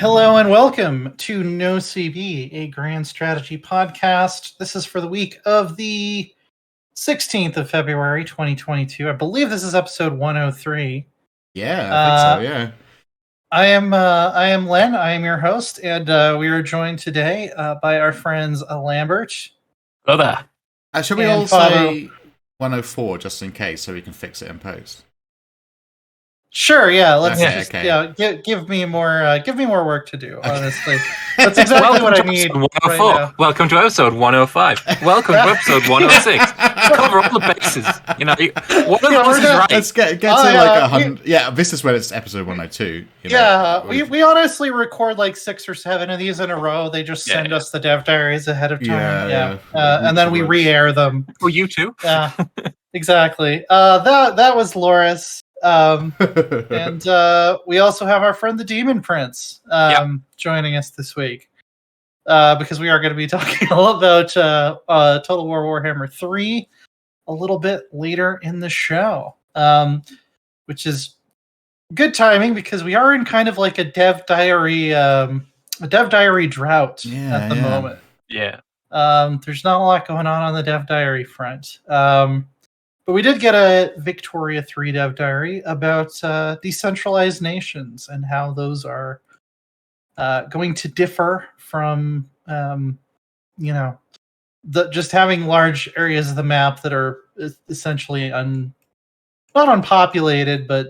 Hello and welcome to NoCB, a grand strategy podcast. This is for the week of the 16th of February, 2022. I believe this is episode 103. Yeah, I think so, yeah. I am Len, I am your host, and we are joined today by our friends Lambert. Hello there. Should we all say 104 just in case so we can fix it in post? Sure, yeah. Let's give me more work to do. Honestly, that's exactly what I need. 104. Right now. Welcome to episode 105. Welcome to episode 106. Cover all the bases. You know, one of those is right. Let's get to like 100. Yeah, this is when it's episode 102. We honestly record like 6 or 7 of these in a row. They just send us the dev diaries ahead of time. And then we re-air them. For you too. Yeah, exactly. That was Loris. And we also have our friend the Demon Prince joining us this week because we are going to be talking a lot about Total War Warhammer 3 a little bit later in the show, which is good timing because we are in kind of like a dev diary drought at the moment. Yeah. There's not a lot going on the dev diary front. But we did get a Victoria 3 dev diary about Decentralized Nations and how those are going to differ from, just having large areas of the map that are essentially not unpopulated, but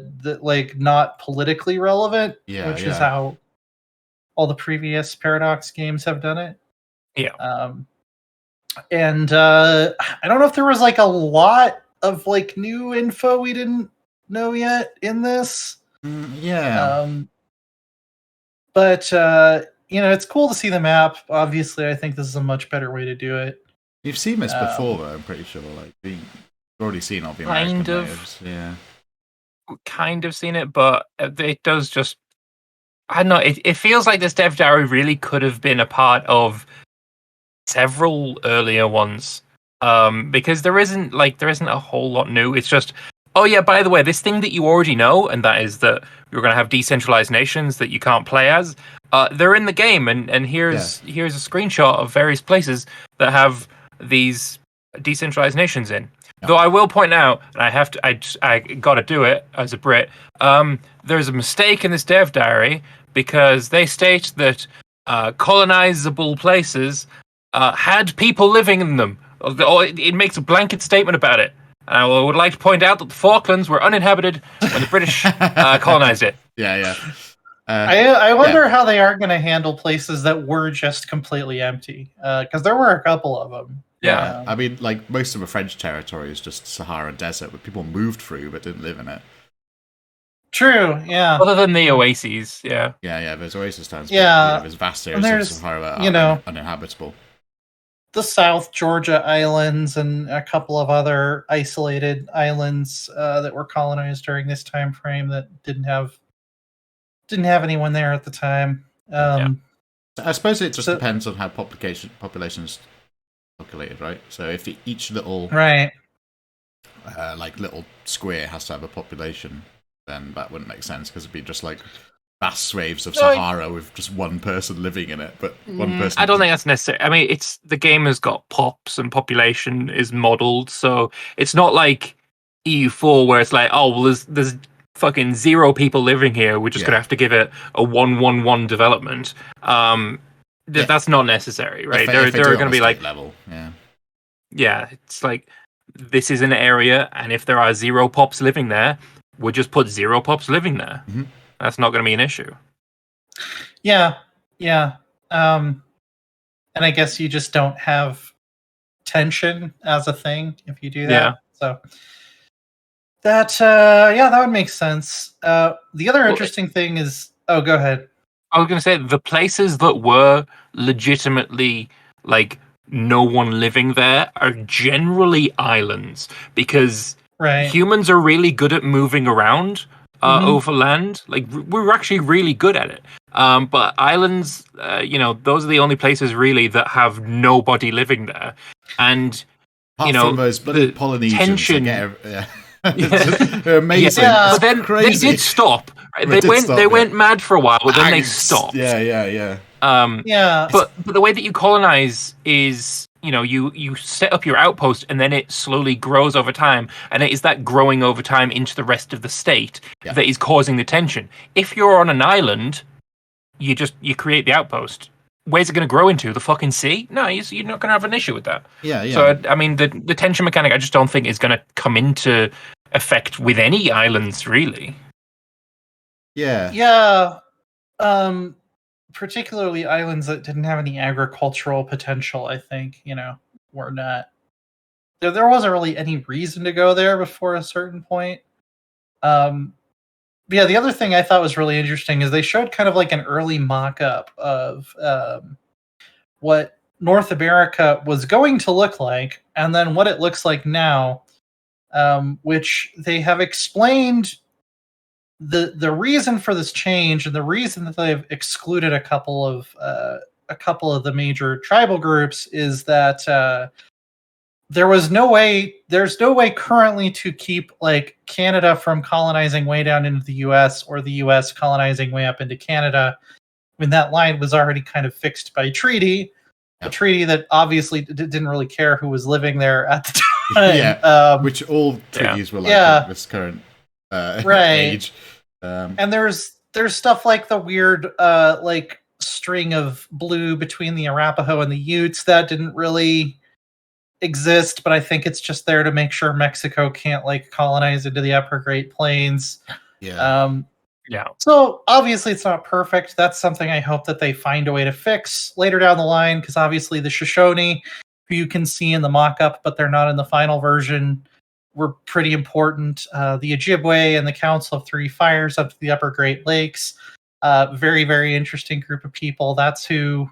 not politically relevant, which is how all the previous Paradox games have done it. Yeah. And I don't know if there was like a lot of like new info we didn't know yet in this. But it's cool to see the map. Obviously, I think this is a much better way to do it. You've seen this before, though, I'm pretty sure. Like, you've already seen all the American natives. Yeah. Kind of seen it, but it does just... I don't know, it feels like this dev diary really could have been a part of several earlier ones. Because there isn't a whole lot new. It's just, oh yeah, by the way, this thing that you already know, and that is that you're going to have decentralized nations that you can't play as. They're in the game, and here's a screenshot of various places that have these decentralized nations in. Yep. Though I will point out, and I got to do it as a Brit. There's a mistake in this dev diary because they state that colonizable places had people living in them. It makes a blanket statement about it. I would like to point out that the Falklands were uninhabited when the British colonized it. Yeah. I wonder how they are going to handle places that were just completely empty, because there were a couple of them. Yeah, I mean, like most of the French territory is just Sahara Desert, but people moved through but didn't live in it. True, yeah. Other than the oases, yeah. Yeah, there's oasis towns. Yeah, there's vast areas of Sahara that are uninhabitable. The South Georgia Islands and a couple of other isolated islands that were colonized during this time frame that didn't have anyone there at the time. I suppose it just depends on how population's calculated, right? So if each little little square has to have a population, then that wouldn't make sense because it'd be just like vast swathes of Sahara with just one person living in it, but one person. I don't think that's necessary. I mean, the game has got pops and population is modeled, so it's not like EU4 where it's like, oh, well, there's fucking 0 people living here. We're just gonna have to give it a 1-1-1 development. That's not necessary, right? They're going to be like level, yeah. It's like this is an area, and if there are 0 pops living there, we'll just put 0 pops living there. Mm-hmm. That's not going to be an issue. Yeah. And I guess you just don't have tension as a thing if you do that. Yeah. So that would make sense. The other interesting thing is... Oh, go ahead. I was going to say, the places that were legitimately, like, no one living there are generally islands, because humans are really good at moving around over land. Like, we're actually really good at it. But islands, those are the only places really that have nobody living there. And, apart from those Polynesians, tension... They're amazing. Yeah. But then they did stop They went mad for a while, but then they stopped. Yeah. But the way that you colonize is, you set up your outpost and then it slowly grows over time, and it is that growing over time into the rest of the state that is causing the tension. If you're on an island, you create the outpost. Where's it going to grow into? The fucking sea? No, you're not going to have an issue with that. Yeah. So I mean, the tension mechanic, I just don't think is going to come into effect with any islands, really. Yeah. Particularly islands that didn't have any agricultural potential, I think, were not. There wasn't really any reason to go there before a certain point. But yeah, the other thing I thought was really interesting is they showed kind of like an early mock-up of what North America was going to look like, and then what it looks like now, which they have explained the reason for this change, and the reason that they've excluded a couple of the major tribal groups is that there's no way currently to keep like Canada from colonizing way down into the US, or the US colonizing way up into Canada, when that line was already kind of fixed by treaty. A treaty that obviously didn't really care who was living there at the time. Which all treaties were like in this current age. And there's stuff like the weird like string of blue between the Arapaho and the Utes that didn't really exist, but I think it's just there to make sure Mexico can't like colonize into the upper Great Plains. So obviously it's not perfect. That's something I hope that they find a way to fix later down the line, because obviously the Shoshone, who you can see in the mock-up but they're not in the final version, were pretty important. The Ojibwe and the Council of Three Fires up to the upper Great Lakes, very, very interesting group of people. That's who,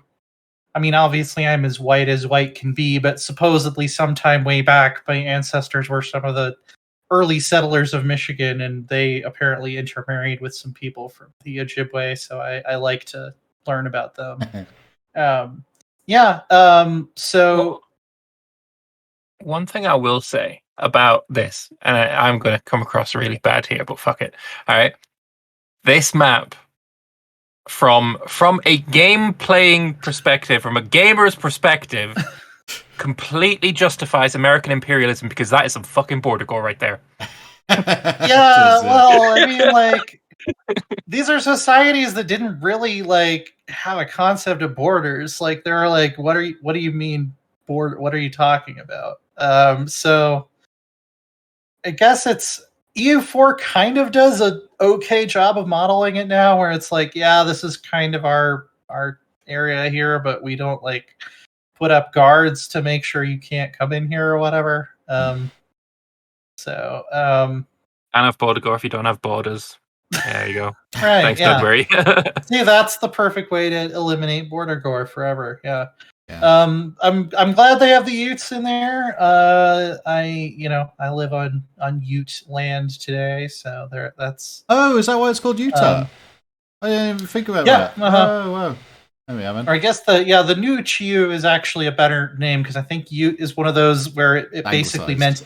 I mean, obviously I'm as white can be, but supposedly sometime way back my ancestors were some of the early settlers of Michigan, and they apparently intermarried with some people from the Ojibwe, so I like to learn about them. So one thing I will say about this, and I'm going to come across really bad here, but fuck it. All right. This map, from a game playing perspective, from a gamer's perspective, completely justifies American imperialism, because that is some fucking border gore right there. Well, I mean, like, these are societies that didn't really like have a concept of borders. Like, they're like, what do you mean border? What are you talking about? So I guess it's EU4 kind of does a okay job of modeling it now, where it's like, yeah, this is kind of our area here, but we don't like put up guards to make sure you can't come in here or whatever. Can't have border gore if you don't have borders. There you go. Right. Thanks, Doug. See, that's the perfect way to eliminate border gore forever. Yeah. I'm glad they have the Utes in there. I live on Ute land today, so that's. Oh, is that why it's called Utah? I didn't even think about that. Oh wow. Or I guess the new Chiu is actually a better name, because I think Ute is one of those where it basically meant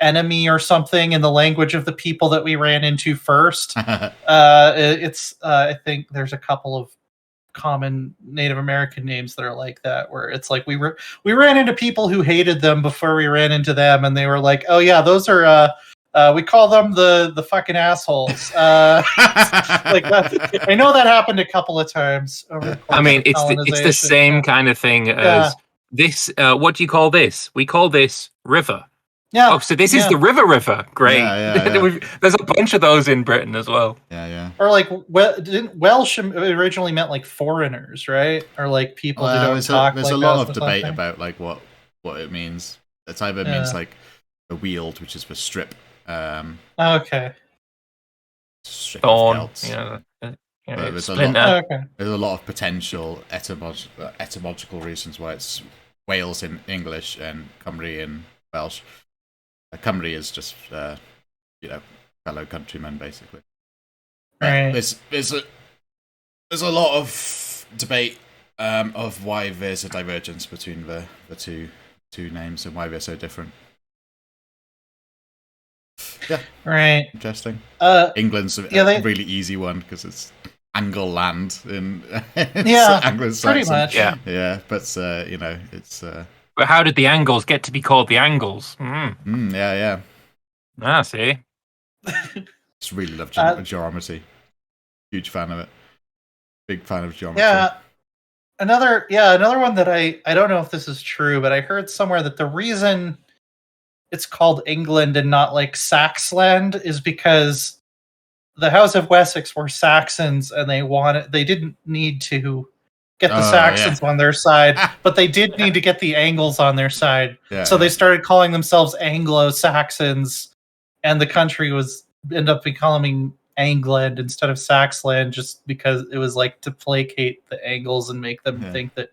enemy or something in the language of the people that we ran into first. I think there's a couple of common Native American names that are like that, where it's like we ran into people who hated them before we ran into them, and they were like, oh yeah, those are we call them the fucking assholes. Like that. I know that happened a couple of times over the course of it's the same kind of thing as this. What do you call this? We call this river. Yeah. Oh, so this is the river. Great. Yeah. There's a bunch of those in Britain as well. Yeah. Or like, didn't Welsh originally meant like foreigners, right? Or like people who don't talk. There's a lot of debate about like what it means. It either means like a wield, which is for strip. Okay. Thorn. There's a lot of potential etymological reasons why it's Wales in English and Cymru in Welsh. Cymru is just fellow countrymen, basically. Right. There's a lot of debate of why there's a divergence between the two names and why they're so different. Yeah. Right. Interesting. England's a really easy one because it's Angle land in pretty much. Yeah, but you know, it's. But how did the Angles get to be called the Angles? Yeah. Ah, see. Just really love geometry. Huge fan of it. Big fan of geometry. Yeah. Another one that I don't know if this is true, but I heard somewhere that the reason it's called England and not like Saxland is because the House of Wessex were Saxons and they didn't need to get the Saxons on their side, but they did need to get the Angles on their side. So they started calling themselves Anglo-Saxons, and the country ended up becoming Angland instead of Saxland, just because it was like to placate the Angles and make them think that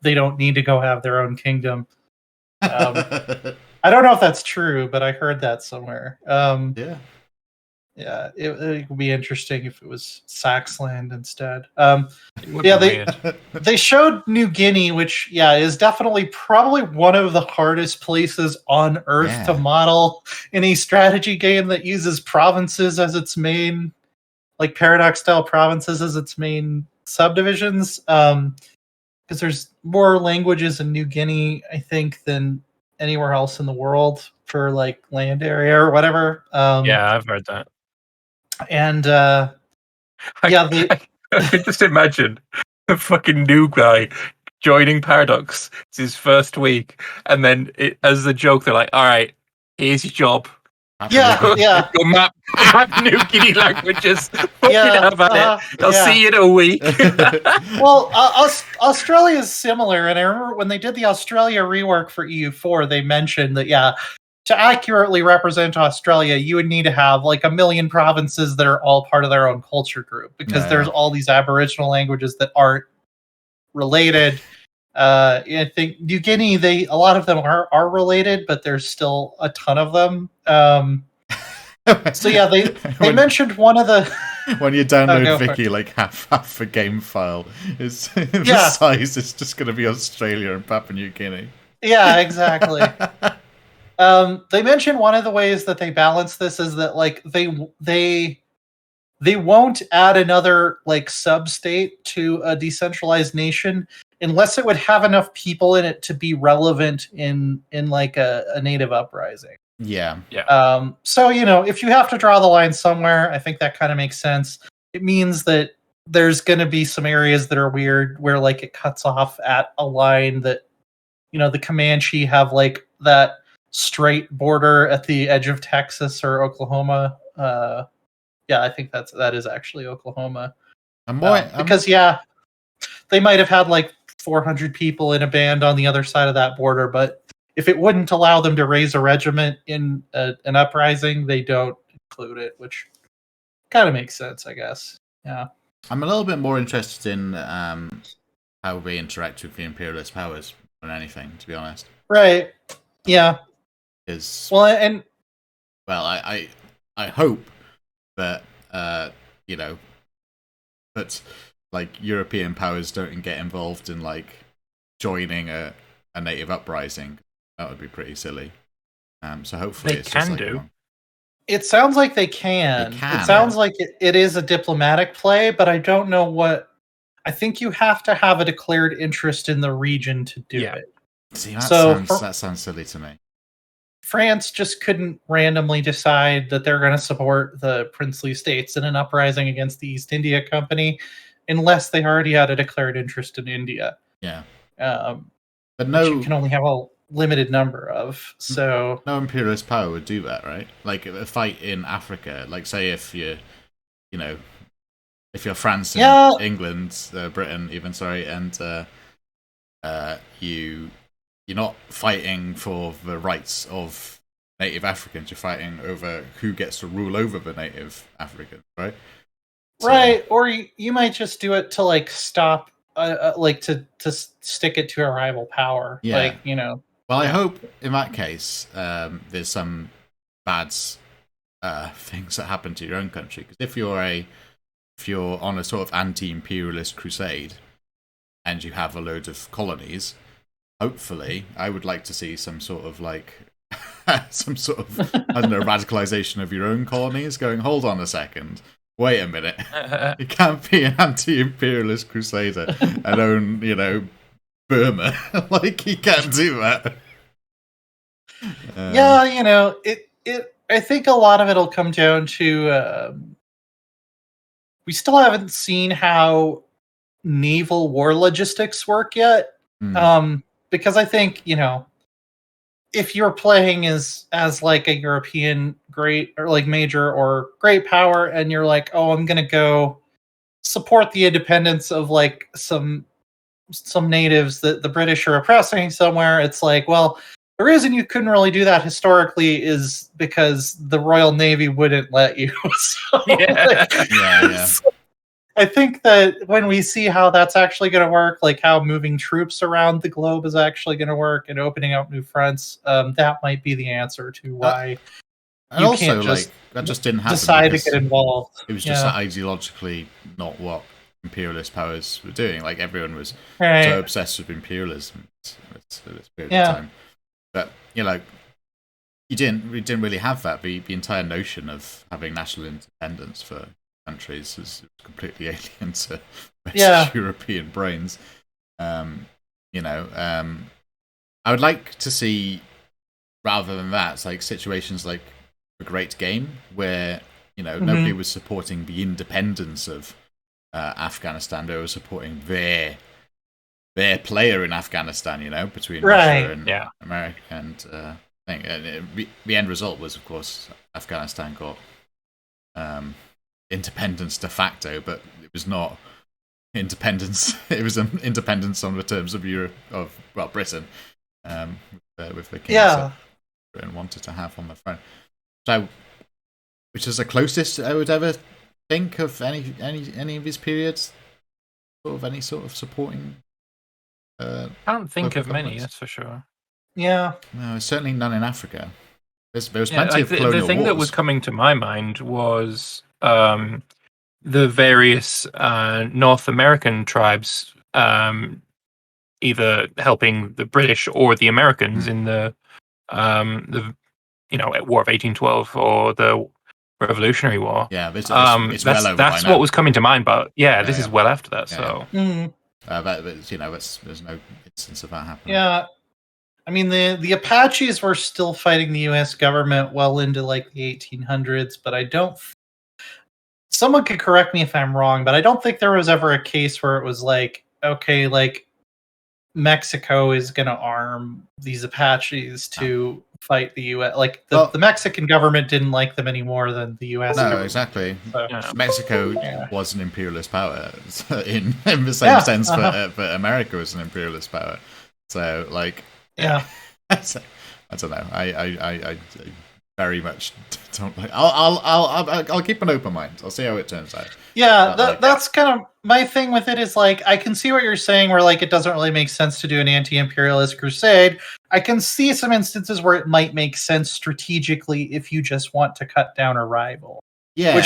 they don't need to go have their own kingdom. I don't know if that's true, but I heard that somewhere. Yeah, it would be interesting if it was Saxland instead. They showed New Guinea, which is definitely probably one of the hardest places on Earth to model in a strategy game that uses provinces as its main, like paradox style provinces as its main subdivisions. Because there's more languages in New Guinea, I think, than anywhere else in the world for like land area or whatever. I've heard that. And I can just imagine the fucking new guy joining Paradox. It's his first week, and then as the joke, they're like, "All right, here's your job. Go map New Guinea languages. Have at it. I'll see you in a week." Well, Australia is similar, and I remember when they did the Australia rework for EU4, they mentioned that to accurately represent Australia, you would need to have like 1 million provinces that are all part of their own culture group, because there's all these Aboriginal languages that aren't related. I think New Guinea, a lot of them are related, but there's still a ton of them. They mentioned one of the when you download Wiki, like half a game file is the size is just going to be Australia and Papua New Guinea. Yeah, exactly. They mentioned one of the ways that they balance this is that like they won't add another like sub-state to a decentralized nation unless it would have enough people in it to be relevant in like a native uprising. Yeah. So if you have to draw the line somewhere, I think that kind of makes sense. It means that there's going to be some areas that are weird where like it cuts off at a line that the Comanche have like that straight border at the edge of Texas or Oklahoma. I think that is actually Oklahoma. Because they might have had like 400 people in a band on the other side of that border, but if it wouldn't allow them to raise a regiment in an uprising, they don't include it, which kind of makes sense, I guess. Yeah. I'm a little bit more interested in how we interact with the imperialist powers than anything, to be honest. Right. Yeah. I hope that that like European powers don't get involved in like joining a native uprising. That would be pretty silly. So hopefully it's can do. It sounds like they can. It sounds like it is a diplomatic play, but I don't know what. I think you have to have a declared interest in the region to do it. See, that sounds silly to me. France just couldn't randomly decide that they're going to support the princely states in an uprising against the East India Company unless they already had a declared interest in India. Yeah. But you can only have a limited number of. So no imperialist power would do that, right? Like a fight in Africa, like say if you're France and England, Britain even, and you're not fighting for the rights of native Africans, you're fighting over who gets to rule over the native Africans, right? Right, or you might just do it to like stop, like to stick it to a rival power. Yeah. Well, I hope in that case there's some bad things that happen to your own country. Because if you're on a sort of anti-imperialist crusade and you have a load of colonies, hopefully, I would like to see some sort of like some sort of, I don't know, radicalization of your own colonies, going, hold on a second, wait a minute, you can't be an anti-imperialist crusader and own, Burma. Like, you can't do that. Yeah, I think a lot of it'll come down to we still haven't seen how naval war logistics work yet. Because I think, if you're playing as like a European great or like major or great power, and you're like, oh, I'm gonna go support the independence of like some natives that the British are oppressing somewhere, it's like, well, the reason you couldn't really do that historically is because the Royal Navy wouldn't let you. So, yeah. I think that when we see how that's actually going to work, like how moving troops around the globe is actually going to work and opening up new fronts, that might be the answer to why and also, can't just that just didn't happen. Decide to get involved. It was just ideologically not what imperialist powers were doing. Like, everyone was so obsessed with imperialism at this period of time. But we didn't really have that. The entire notion of having national independence for countries is completely alien to West European brains. I would like to see, rather than that, it's like situations like the Great Game, where nobody was supporting the independence of Afghanistan. They were supporting their player in Afghanistan. Between Russia and America, and the end result was, of course, Afghanistan got independence de facto, but it was not independence. It was an independence on the terms of Britain, with the kings that Britain wanted to have on the throne. So, which is the closest I would ever think of any of these periods, any sort of supporting. I don't think of many, that's for sure. Yeah, no, certainly none in Africa. There was plenty of colonial the thing wars. that was coming to my mind was the various North American tribes either helping the British or the Americans in the War of 1812 or the Revolutionary War. Yeah, it's well over that's what was coming to mind. But this is well after that. So there's no instance of that happening. Yeah. I mean, the Apaches were still fighting the U.S. government well into like the 1800s, but I don't. Someone could correct me if I'm wrong, but I don't think there was ever a case where it was like, okay, like Mexico is going to arm these Apaches to fight the U.S. Like the Mexican government didn't like them any more than the U.S. No, government. Exactly. So, Mexico was an imperialist power in the same sense, but America was an imperialist power. So, like. Yeah, I don't know. I very much don't like. I'll keep an open mind. I'll see how it turns out. Yeah, that's kind of my thing with it. Is like, I can see what you're saying, where like it doesn't really make sense to do an anti-imperialist crusade. I can see some instances where it might make sense strategically if you just want to cut down a rival. Yeah. Which,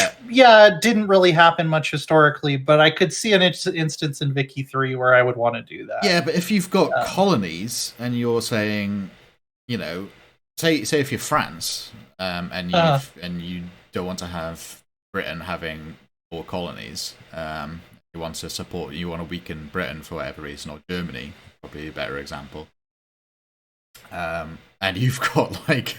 didn't really happen much historically, but I could see an instance in Vicky 3 where I would want to do that. Yeah, but if you've got colonies and you're saying, say if you're France, and you don't want to have Britain having more colonies, you want to weaken Britain for whatever reason, or Germany, probably a better example. And you've got like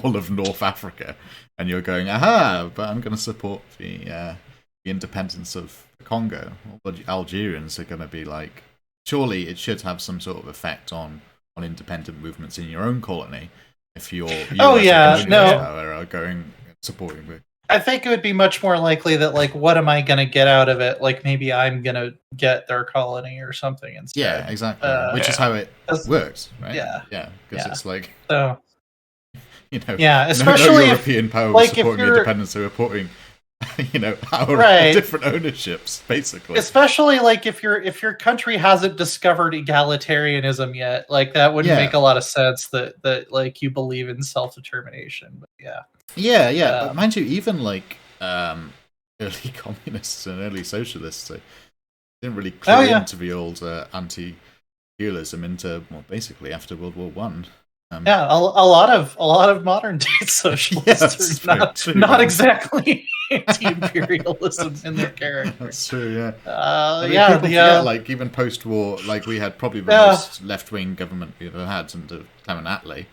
all of North Africa, and you're going, but I'm going to support the independence of the Congo. Well, the Algerians are going to be like, surely it should have some sort of effect on independent movements in your own colony if you're are going supporting the. I think it would be much more likely that, like, what am I going to get out of it? Like, maybe I'm going to get their colony or something instead. Yeah, exactly. Which is how it works, right? Yeah. Because it's like. So. Especially no European power was supporting independence, they were supporting, our different ownerships, basically. Especially like if your country hasn't discovered egalitarianism yet, like that wouldn't make a lot of sense that like you believe in self-determination. But but mind you, even like early communists and early socialists, they didn't really clear into the old anti-imperialism into basically after World War One. Yeah, a lot of modern day socialists are not exactly anti-imperialism in their character. That's true. Yeah. People forget, like even post-war, like we had probably the most left-wing government we've ever had under Clement Attlee.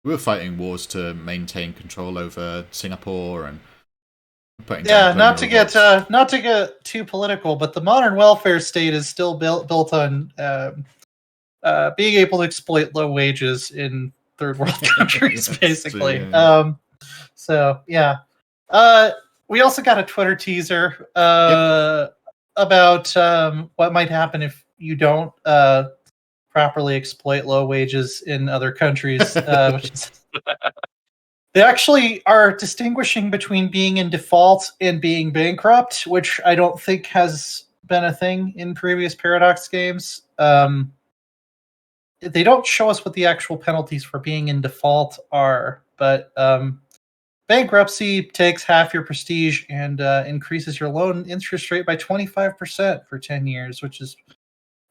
We were fighting wars to maintain control over Singapore and putting down not to get too political, but the modern welfare state is still built on being able to exploit low wages in third world countries, basically. True, we also got a Twitter teaser about what might happen if you don't properly exploit low wages in other countries. Which is, they actually are distinguishing between being in default and being bankrupt, which I don't think has been a thing in previous Paradox games. They don't show us what the actual penalties for being in default are, but bankruptcy takes half your prestige and increases your loan interest rate by 25% for 10 years, which is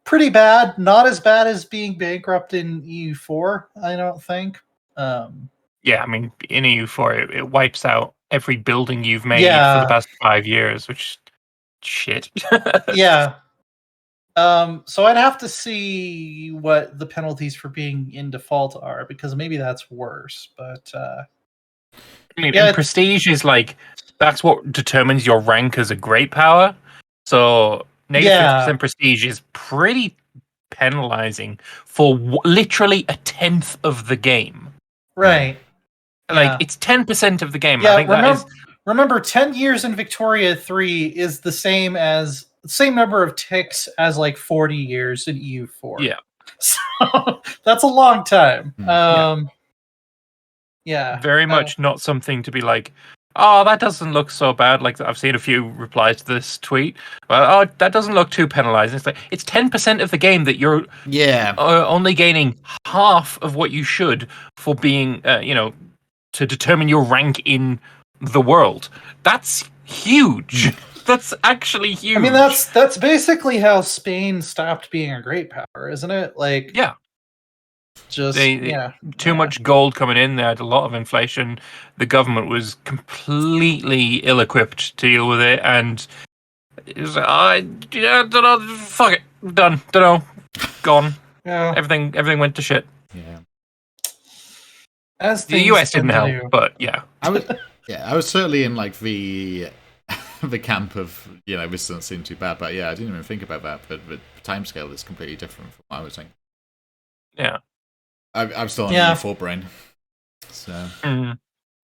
pretty bad. Not as bad as being bankrupt in EU4, I don't think. Yeah, I mean, in EU4, it wipes out every building you've made for the past 5 years, which shit. Yeah. So I'd have to see what the penalties for being in default are, because maybe that's worse. But I mean, and prestige is like, that's what determines your rank as a great power. So -50% prestige is pretty penalizing for literally a tenth of the game. Right. Like it's 10% of the game. Yeah, I think remember 10 years in Victoria 3 is the same number of ticks as like 40 years in EU4. Yeah. So that's a long time. Very much not something to be like, oh, that doesn't look so bad. Like I've seen a few replies to this tweet. Well, oh, that doesn't look too penalizing. It's like it's 10% of the game that you're only gaining half of what you should for being to determine your rank in the world. That's huge. That's actually huge. I mean, that's basically how Spain stopped being a great power, isn't it? Like, too much gold coming in. They had a lot of inflation. The government was completely ill-equipped to deal with it, and it was like, I don't know, fuck it, done, don't know, gone. Yeah, everything went to shit. Yeah. As the US didn't help, but I was certainly in like the camp of this doesn't seem too bad, but I didn't even think about that. But the timescale is completely different from what I was thinking. Yeah, I'm still on EU4 brain. So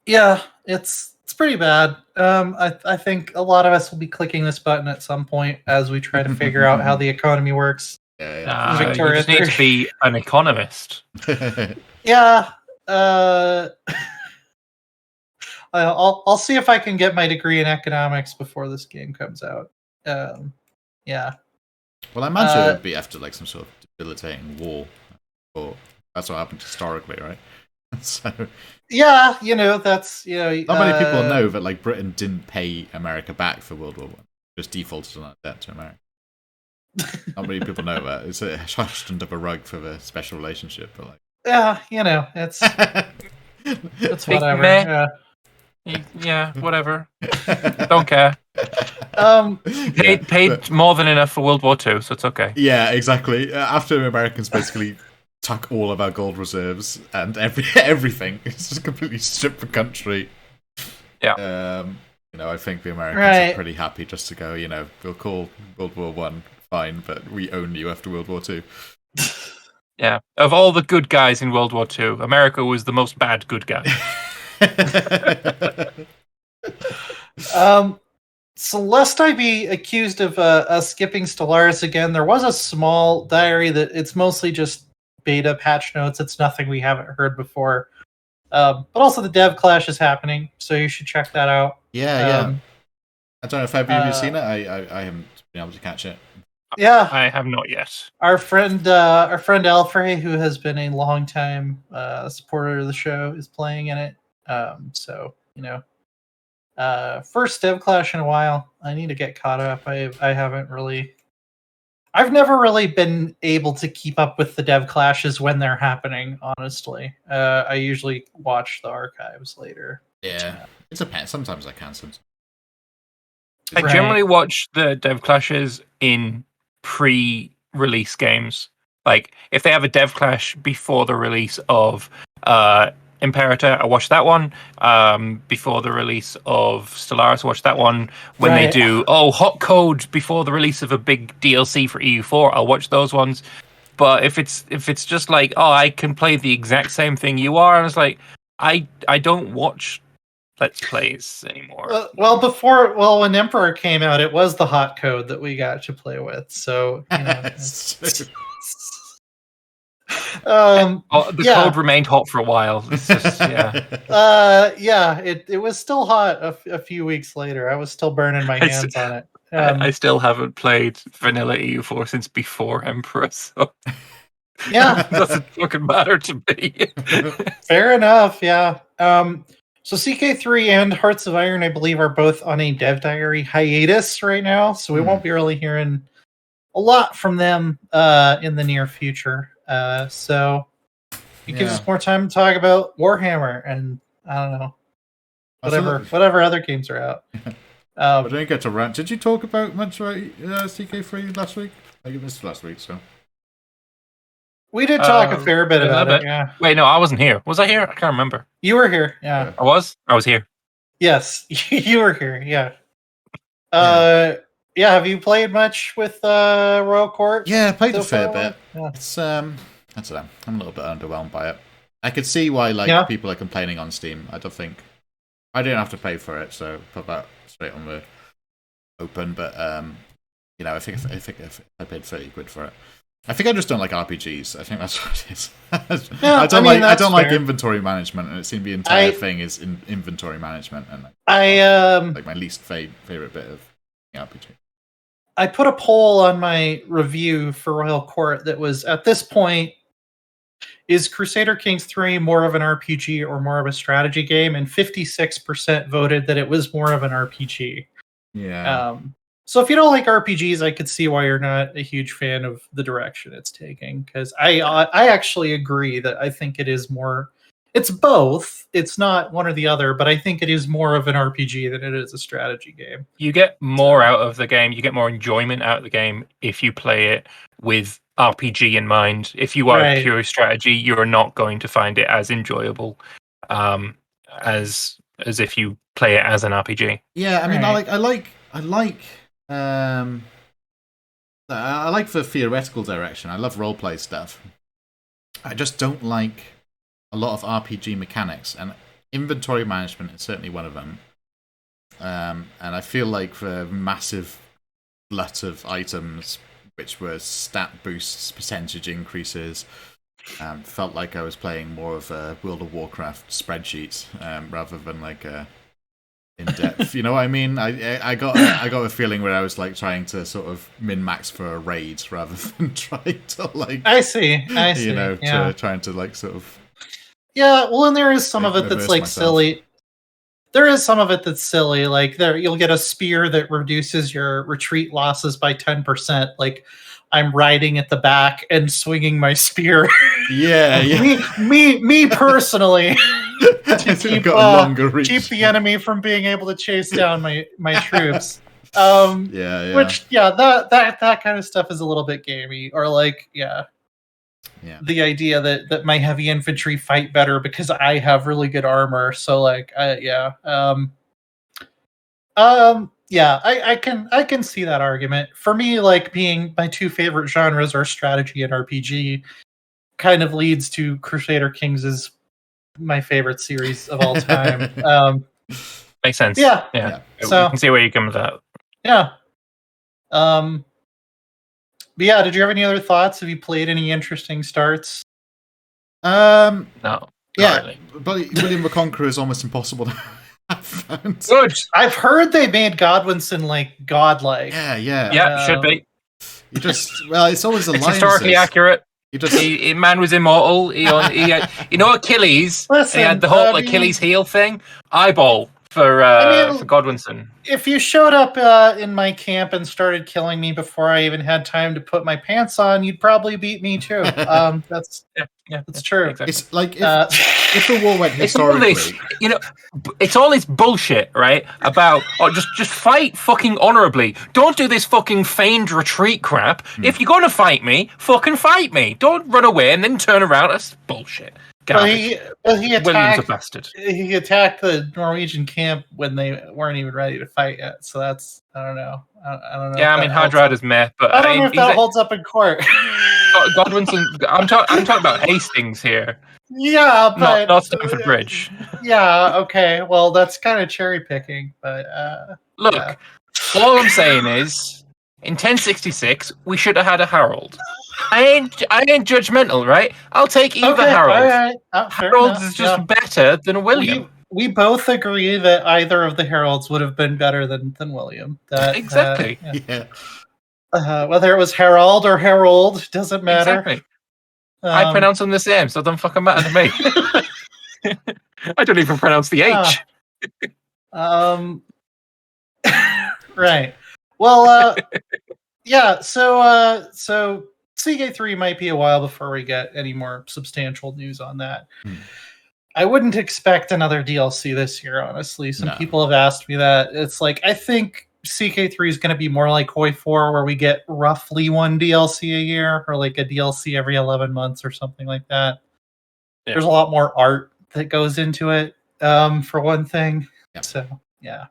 it's pretty bad. I think a lot of us will be clicking this button at some point as we try to figure out how the economy works. You just need to be an economist. I'll see if I can get my degree in economics before this game comes out. Well, I imagine it would be after like some sort of debilitating war, or that's what happened historically, right? So that's not many people know that like Britain didn't pay America back for World War I, just defaulted on that debt to America. Not many people know that. It's hushed under the rug for the special relationship, but like it's it's whatever. Yeah, whatever. Don't care. Paid more than enough for World War II, so it's okay. Yeah, exactly. After the Americans basically took all of our gold reserves and everything, it's just completely stripped the country. Yeah. I think the Americans are pretty happy just to go. We'll call World War I fine, but we own you after World War II. Yeah. Of all the good guys in World War II, America was the most bad good guy. So lest I be accused of skipping Stellaris again, there was a small diary that it's mostly just beta patch notes. It's nothing we haven't heard before. But also the dev clash is happening, so you should check that out. Yeah. I don't know if either of you seen it. I haven't been able to catch it. Yeah, I have not yet. Our friend Alfrey, who has been a long time supporter of the show, is playing in it. First dev clash in a while. I need to get caught up. I haven't really I've never really been able to keep up with the dev clashes when they're happening, honestly. I usually watch the archives later. Yeah, it's a pet. Sometimes I can. I generally watch the dev clashes in pre-release games. Like, if they have a dev clash before the release of Imperator, I watch that one. Before the release of Stellaris, I watch that one. When they do hot code before the release of a big DLC for EU4, I'll watch those ones. But if it's just like, I can play the exact same thing you are, and it's like, I don't watch Let's Plays anymore. When Emperor came out, it was the hot code that we got to play with. So the code remained hot for a while. It's just, it was still hot a few weeks later. I was still burning my hands on it. I still haven't played vanilla EU4 since before Emperor, so it doesn't fucking matter to me. Fair enough. Yeah. So CK3 and Hearts of Iron, I believe, are both on a dev diary hiatus right now, so we won't be really hearing a lot from them in the near future. So it gives us more time to talk about Warhammer and I don't know, whatever other games are out. I didn't get to rant. Did you talk about much about CK3 last week? I missed last week, so we did talk a fair bit about it. Yeah. Wait, no, I wasn't here. Was I here? I can't remember. You were here. Yeah. I was here. Yes, you were here. Yeah. Have you played much with Royal Court? Yeah, I played a fair bit. Yeah. It's I don't know. I'm a little bit underwhelmed by it. I could see why people are complaining on Steam. I don't think I didn't have to pay for it, so put that straight on the open. But I think I paid £30 for it. I think I just don't like RPGs. I think that's what it is. I don't like inventory management, and it seemed the entire thing is inventory management, and like my least favorite bit of the RPG. I put a poll on my review for Royal Court that was, at this point, is Crusader Kings 3 more of an RPG or more of a strategy game? And 56% voted that it was more of an RPG. Yeah. So if you don't like RPGs, I could see why you're not a huge fan of the direction it's taking. Because I actually agree that I think it is more. It's both. It's not one or the other, but I think it is more of an RPG than it is a strategy game. You get more out of the game. You get more enjoyment out of the game if you play it with RPG in mind. If you are a pure strategy, you're not going to find it as enjoyable as if you play it as an RPG. Yeah, I mean, I like the theoretical direction. I love roleplay stuff. I just don't like a lot of RPG mechanics, and inventory management is certainly one of them. And I feel like the massive glut of items, which were stat boosts, percentage increases, felt like I was playing more of a World of Warcraft spreadsheet rather than like a in depth. You know what I mean? I got a feeling where I was like trying to sort of min max for a raid rather than trying to like. I see. Trying to like sort of. Yeah, well, and there is some of it that's like silly. There is some of it that's silly. Like you'll get a spear that reduces your retreat losses by 10%. Like I'm riding at the back and swinging my spear. Yeah. me personally. To keep the enemy from being able to chase down my troops. Which that kind of stuff is a little bit gamey, or like the idea that my heavy infantry fight better because I have really good armor. So like I can see that argument. For me, like being my two favorite genres are strategy and RPG, kind of leads to Crusader Kings is my favorite series of all time. Makes sense. Yeah. So you can see where you come with that. Yeah. But yeah, did you have any other thoughts? Have you played any interesting starts? No. Yeah, really. But William the Conqueror is almost impossible to have. Good. I've heard they made Godwinson like godlike. Yeah. Should be. You just it's always it's historically accurate. Man was immortal. He Achilles. Listen, he had the whole Achilles heel thing. Eyeball. for Godwinson. If you showed up in my camp and started killing me before I even had time to put my pants on, you'd probably beat me too. That's true. Exactly. It's like if the war went historically, it's all this bullshit, right? About just fight fucking honorably. Don't do this fucking feigned retreat crap. If you're gonna fight me, fucking fight me. Don't run away and then turn around. That's bullshit. He attacked, William's a bastard. He attacked the Norwegian camp when they weren't even ready to fight yet. So that's I don't know. Yeah, I mean, Hard Rider's meh, but I don't know if that holds up in court. Godwinson, I'm talking about Hastings here. Yeah, but not Stamford Bridge. Yeah, okay. Well, that's kind of cherry picking, but look, all I'm saying is, in 1066, we should have had a Harold. I ain't judgmental, right? I'll take either Harold. All right. Harold is just better than William. We both agree that either of the Heralds would have been better than William. Exactly. Whether it was Harold or Harold doesn't matter. Exactly. I pronounce them the same, so it doesn't fucking matter to me. I don't even pronounce the H. Right. Well, yeah. So CK3 might be a while before we get any more substantial news on that. I wouldn't expect another DLC this year, honestly. Some people have asked me that. It's like, I think CK3 is going to be more like Hoi 4, where we get roughly one DLC a year, or like a DLC every 11 months or something like that. Yeah. There's a lot more art that goes into it, for one thing. Yeah. So, yeah.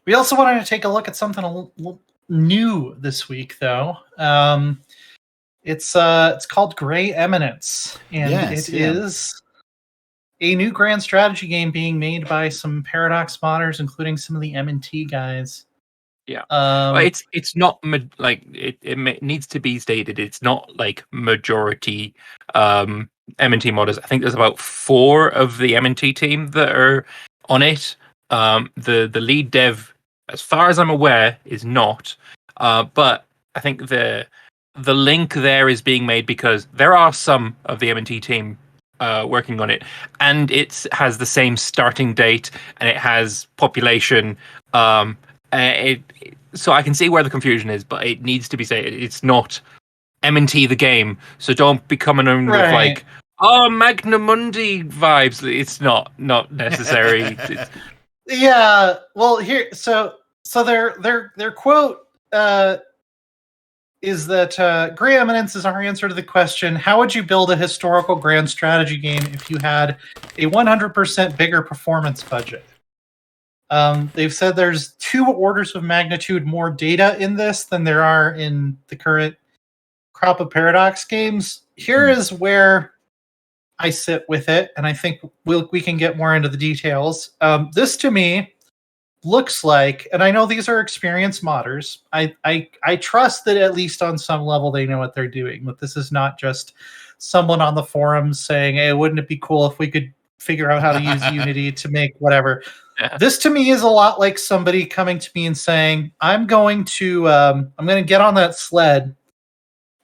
We also wanted to take a look at something a little new this week, though. It's called Grey Eminence, and it is a new grand strategy game being made by some Paradox modders, including some of the M&T guys. Yeah, it's not it needs to be stated. It's not like majority M&T modders. I think there's about 4 of the M&T team that are on it. The lead dev, as far as I'm aware, is not. But I think the link there is being made because there are some of the M&T team working on it, and it has the same starting date and it has population. So I can see where the confusion is, but it needs to be said it's not M&T the game. So don't be coming in with like, Magna Mundi vibes. It's not necessary. Yeah. Well, here, so their quote is that Grey Eminence is our answer to the question, how would you build a historical grand strategy game if you had a 100% bigger performance budget? They've said there's 2 orders of magnitude more data in this than there are in the current crop of Paradox games. Here is where I sit with it, and I think we can get more into the details. This, to me, looks like, and I know these are experienced modders, I trust that at least on some level they know what they're doing, but this is not just someone on the forums saying, hey, wouldn't it be cool if we could figure out how to use Unity to make whatever. Yeah. This to me is a lot like somebody coming to me and saying, I'm going to get on that sled.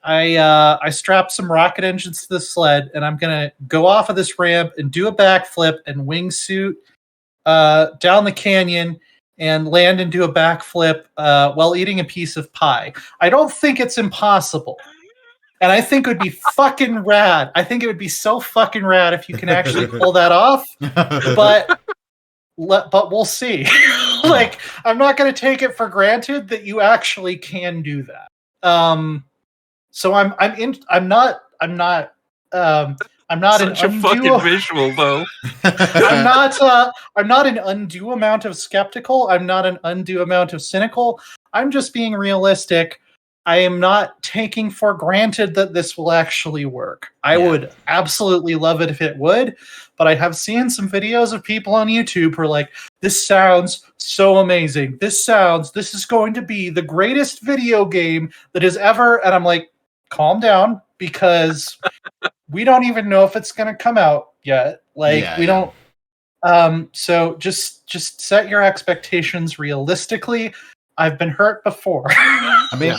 I strapped some rocket engines to the sled, and I'm going to go off of this ramp and do a backflip and wingsuit down the canyon and land and do a backflip while eating a piece of pie. I don't think it's impossible. And I think it would be fucking rad. I think it would be so fucking rad if you can actually pull that off. But we'll see. Like, I'm not going to take it for granted that you actually can do that. So I'm not such a fucking visual, though. I'm not an undue amount of skeptical. I'm not an undue amount of cynical. I'm just being realistic. I am not taking for granted that this will actually work. I would absolutely love it if it would, but I have seen some videos of people on YouTube who are like, this sounds so amazing. This is going to be the greatest video game that has ever, and I'm like, calm down, because we don't even know if it's going to come out yet. We don't. So just set your expectations realistically. I've been hurt before. I mean,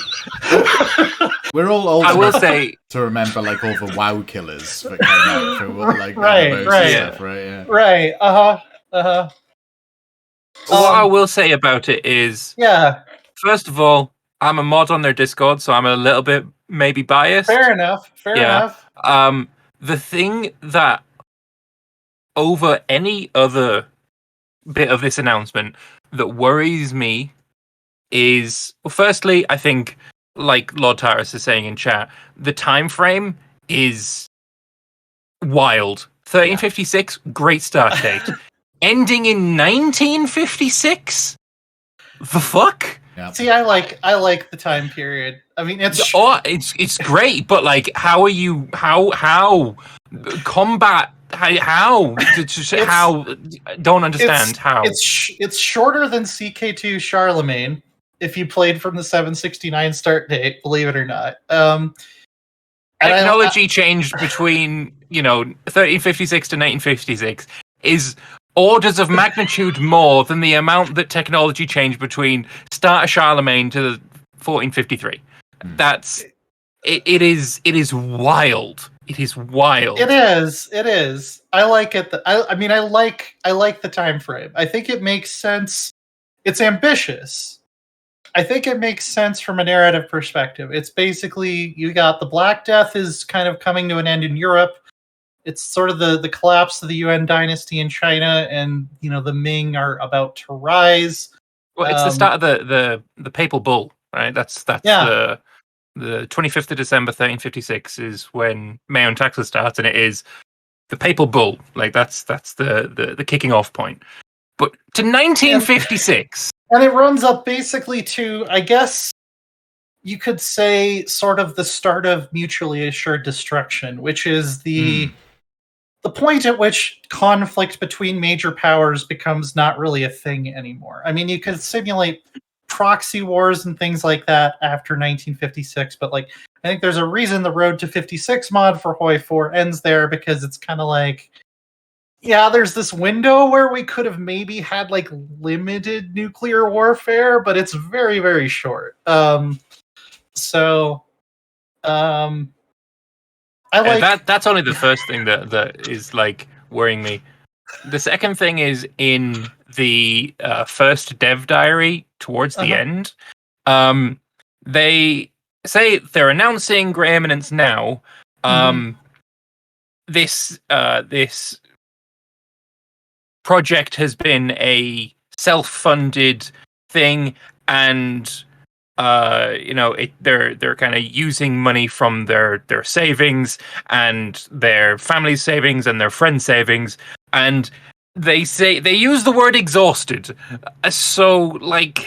we're all old enough to remember like all the WoW killers that came out through like right. stuff, right? Yeah. Right. What I will say about it is, first of all, I'm a mod on their Discord, so I'm a little bit maybe biased. Fair enough. The thing that over any other bit of this announcement that worries me is, well, firstly, I think, like Lord Taris is saying in chat, the time frame is wild. 1356, great start date. Ending in 1956? The fuck? Yep. See, I like the time period. I mean, it's great, but like, how are you? How combat? How? Don't understand how. It's shorter than CK2 Charlemagne. If you played from the 769 start date, believe it or not. Technology changed between 1356 to 1956 is orders of magnitude more than the amount that technology changed between start of Charlemagne to 1453. That's it is wild. It is wild. It is. I like it. I mean, I like the time frame. I think it makes sense. It's ambitious. I think it makes sense from a narrative perspective. It's basically, you got the Black Death is kind of coming to an end in Europe. It's sort of the collapse of the Yuan dynasty in China, and the Ming are about to rise. Well, it's the start of the Papal Bull, right? That's the 25th of December 1356 is when Mayo and Taxes starts, and it is the Papal Bull. Like that's the kicking off point. But to 1956, and it runs up basically to, I guess you could say, sort of the start of mutually assured destruction, which is the point at which conflict between major powers becomes not really a thing anymore. I mean, you could simulate proxy wars and things like that after 1956, but like, I think there's a reason the Road to 56 mod for Hoi 4 ends there, because it's kind of like, there's this window where we could have maybe had like limited nuclear warfare, but it's very, very short. I like that's only the first thing that is like worrying me. The second thing is in the first dev diary towards the end. They say they're announcing Grey Eminence now. This project has been a self-funded thing, and they're kind of using money from their savings and their family savings and their friend savings, and they say they use the word exhausted. So like,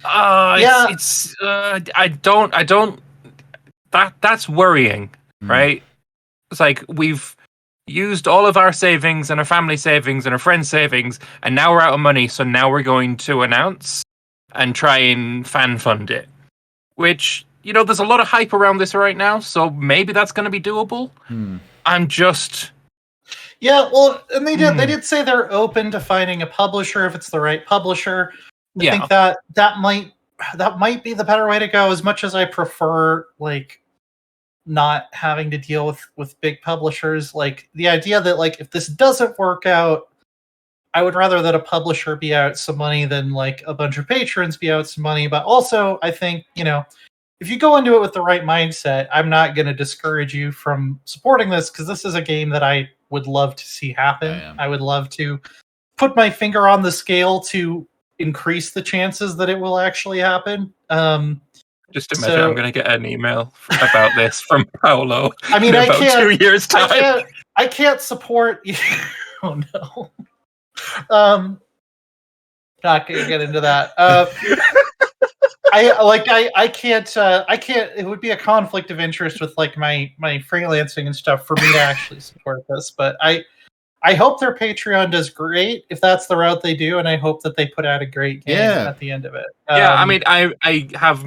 it's I don't. That's worrying, right? It's like we've used all of our savings and our family savings and our friends' savings, and now we're out of money. So now we're going to announce and try and fan fund it, which, there's a lot of hype around this right now, so maybe that's going to be doable. I'm just... well, and they did say they're open to finding a publisher if it's the right publisher. I think that might be the better way to go, as much as I prefer, like, not having to deal with big publishers. Like, the idea that, like, if this doesn't work out, I would rather that a publisher be out some money than like a bunch of patrons be out some money. But also, I think, if you go into it with the right mindset, I'm not going to discourage you from supporting this, because this is a game that I would love to see happen. I would love to put my finger on the scale to increase the chances that it will actually happen. Just imagine I'm going to get an email about this from Paolo. I mean, in about 2 years' time. I can't support you. Oh no. Not gonna get into that. I can't. It would be a conflict of interest with like my freelancing and stuff for me to actually support this. But I hope their Patreon does great if that's the route they do, and I hope that they put out a great game at the end of it. I mean, I have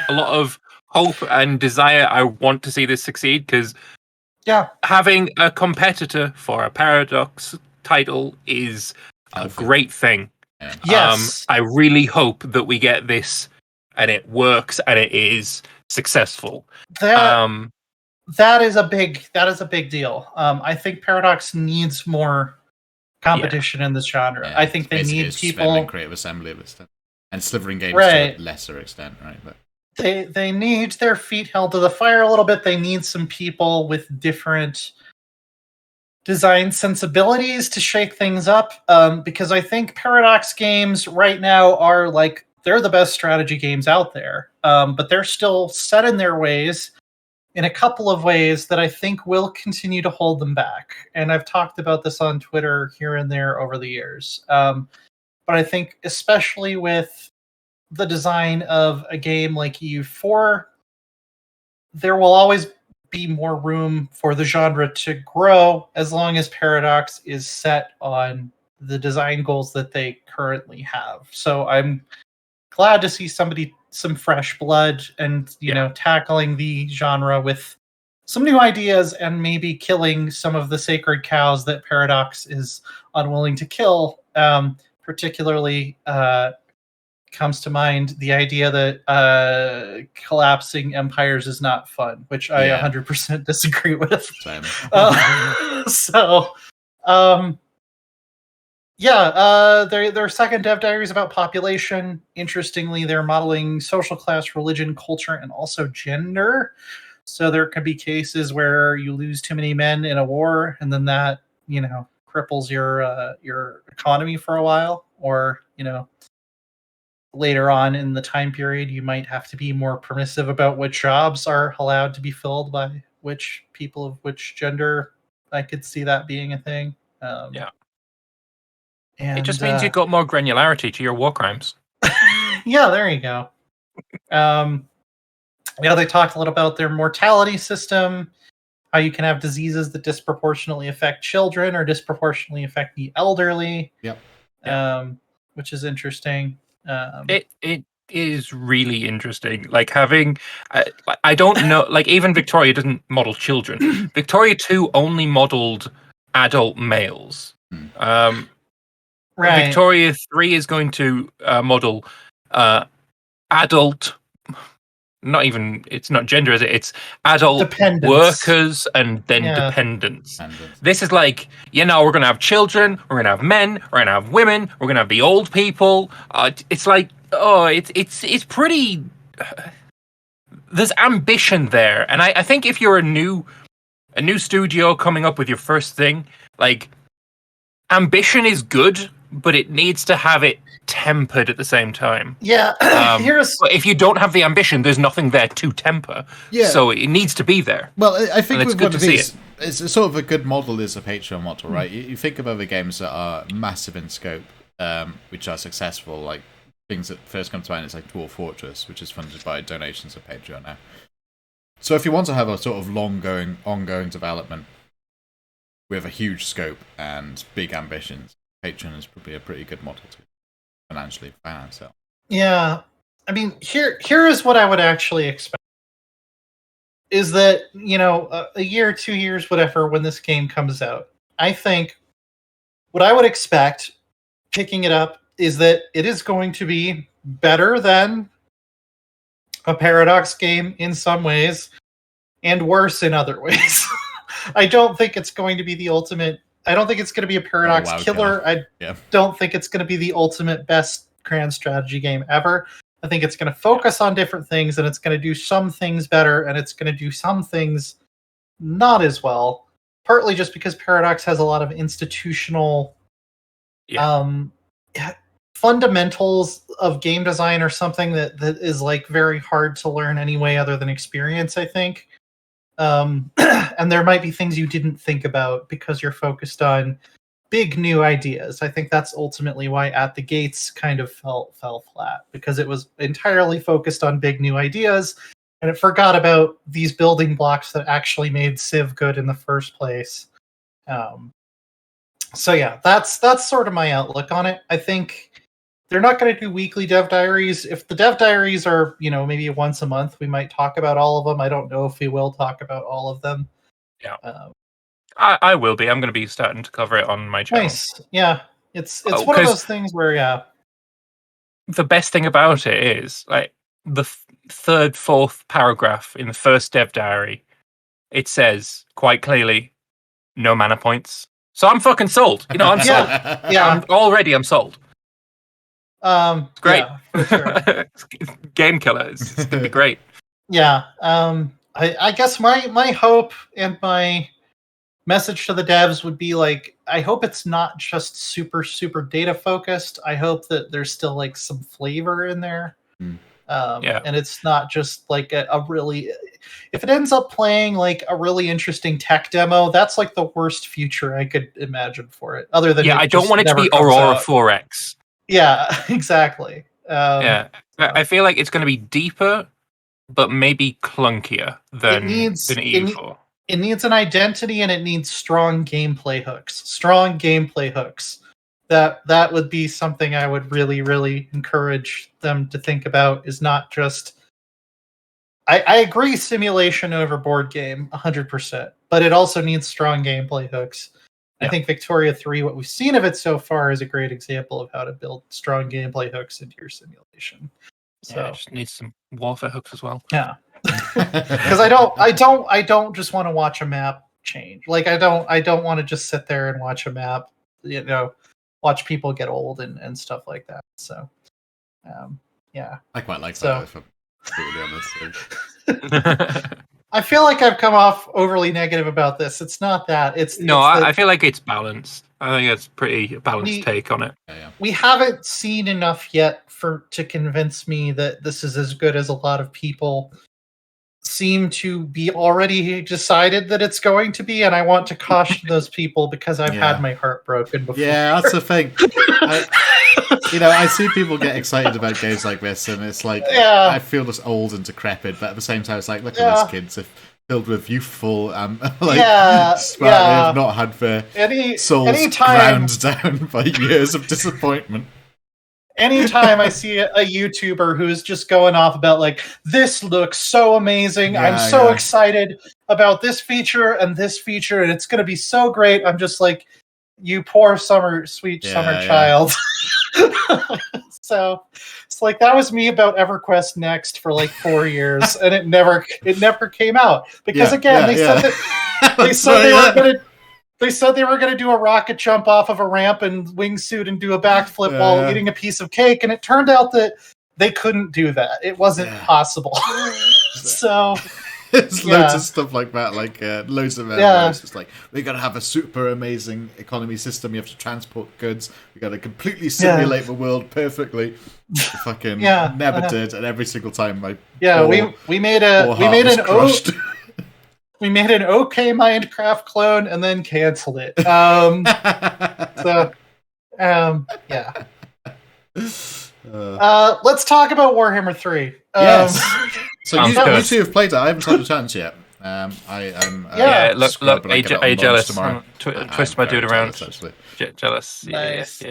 a lot of hope and desire. I want to see this succeed, because having a competitor for a Paradox title is a great thing. Yes. I really hope that we get this and it works and it is successful. That is a big deal. I think Paradox needs more competition in this genre. Yeah, I think they need people and creative assembly of extent, and slivering games right. to a lesser extent, right? But they need their feet held to the fire a little bit. They need some people with different design sensibilities to shake things up, because I think Paradox games right now are like, they're the best strategy games out there, but they're still set in their ways in a couple of ways that I think will continue to hold them back. And I've talked about this on Twitter here and there over the years. But I think especially with the design of a game like EU4, there will always be more room for the genre to grow as long as Paradox is set on the design goals that they currently have. So I'm glad to see some fresh blood and tackling the genre with some new ideas and maybe killing some of the sacred cows that Paradox is unwilling to kill. Particularly comes to mind the idea that collapsing empires is not fun, which I 100% disagree with. Same. Their second dev diary is about population. Interestingly, they're modeling social class, religion, culture, and also gender. So there could be cases where you lose too many men in a war, and then that cripples your economy for a while, or later on in the time period, you might have to be more permissive about what jobs are allowed to be filled by which people of which gender. I could see that being a thing. And it just means you've got more granularity to your war crimes. Yeah, there you go. They talked a little about their mortality system, how you can have diseases that disproportionately affect children or disproportionately affect the elderly. Which is interesting. It is really interesting. Like having, I don't know, like even Victoria doesn't model children. Victoria 2 only modeled adult males. Right. Victoria 3 is going to model adult, it's not gender, is it? It's adult dependents. Workers and then dependents. This is like, we're going to have children, we're going to have men, we're going to have women, we're going to have the old people. It's like, it's pretty... There's ambition there. And I think if you're a new studio coming up with your first thing, like, ambition is good, but it needs to have it tempered at the same time. Yeah. But if you don't have the ambition, there's nothing there to temper. Yeah. So it needs to be there. Well, I think it's good to see it. It's sort of a good model is a Patreon model, right? You think of other games that are massive in scope, which are successful, like things that first come to mind is like Dwarf Fortress, which is funded by donations of Patreon now. So if you want to have a sort of ongoing development with a huge scope and big ambitions, Patreon is probably a pretty good model to financially finance it. Yeah. I mean, here is what I would actually expect. Is that, a year, 2 years, whatever, when this game comes out, I think what I would expect picking it up is that it is going to be better than a Paradox game in some ways and worse in other ways. I don't think it's going to be the ultimate. I don't think it's going to be a Paradox killer. I don't think it's going to be the ultimate best grand strategy game ever. I think it's going to focus on different things, and it's going to do some things better, and it's going to do some things not as well. Partly just because Paradox has a lot of institutional fundamentals of game design or something that is like very hard to learn anyway other than experience, I think. And there might be things you didn't think about because you're focused on big new ideas. I think that's ultimately why At the Gates kind of fell flat, because it was entirely focused on big new ideas and it forgot about these building blocks that actually made Civ good in the first place. So yeah, that's sort of my outlook on it. I think they're not going to do weekly dev diaries. If the dev diaries are, maybe once a month, we might talk about all of them. I don't know if we will talk about all of them. Yeah. I will be. I'm going to be starting to cover it on my channel. Nice. Yeah. It's one of those things where, the best thing about it is, like, the third, fourth paragraph in the first dev diary, it says quite clearly, no mana points. So I'm fucking sold. You know, I'm sold. Yeah. I'm sold. It's great. Yeah, for sure. Game killer. It's gonna be great. Yeah. I guess my hope and my message to the devs would be like, I hope it's not just super data focused. I hope that there's still like some flavor in there. And it's not just like a really, if it ends up playing like a really interesting tech demo, that's like the worst future I could imagine for it. Other than I don't want it to be Aurora 4X. Yeah, exactly. I feel like it's going to be deeper, but maybe clunkier than EU4. It needs an identity and it needs strong gameplay hooks. That would be something I would really encourage them to think about, is not just... I agree simulation over board game 100%, but it also needs strong gameplay hooks. I think Victoria 3, what we've seen of it so far, is a great example of how to build strong gameplay hooks into your simulation. So it just needs some warfare hooks as well. Yeah. Because I don't just want to watch a map change. Like I don't want to just sit there and watch a map, watch people get old and stuff like that. So I quite like that, if I'm brutally honest. I feel like I've come off overly negative about this. It's not that. I feel like it's balanced. I think it's pretty balanced take on it. We haven't seen enough yet to convince me that this is as good as a lot of people seem to be already decided that it's going to be, and I want to caution those people because I've had my heart broken before. Yeah, that's the thing. I see people get excited about games like this, and it's like, I feel just old and decrepit, but at the same time, it's like, look at these kids, they're filled with youthful, not had their souls ground down by years of disappointment. Anytime I see a YouTuber who's just going off about like, this looks so amazing, I'm so excited about this feature, and it's going to be so great, I'm just like, you poor sweet summer child. So it's like, that was me about EverQuest Next for like 4 years, and it never came out because they said they were going to do a rocket jump off of a ramp and wingsuit and do a backflip while eating a piece of cake, and it turned out that they couldn't do that. It wasn't possible. So there's loads of stuff like that, like loads of it's just like, we're going to have a super amazing economy system, you have to transport goods, we got to completely simulate the world perfectly. Fucking never did, and every single time we made an okay Minecraft clone and then canceled it. Let's talk about Warhammer 3. Yes. So you two have played it. I haven't had a chance yet. I'm look. Are you jealous? Twist my dude around. Jealous. Nice.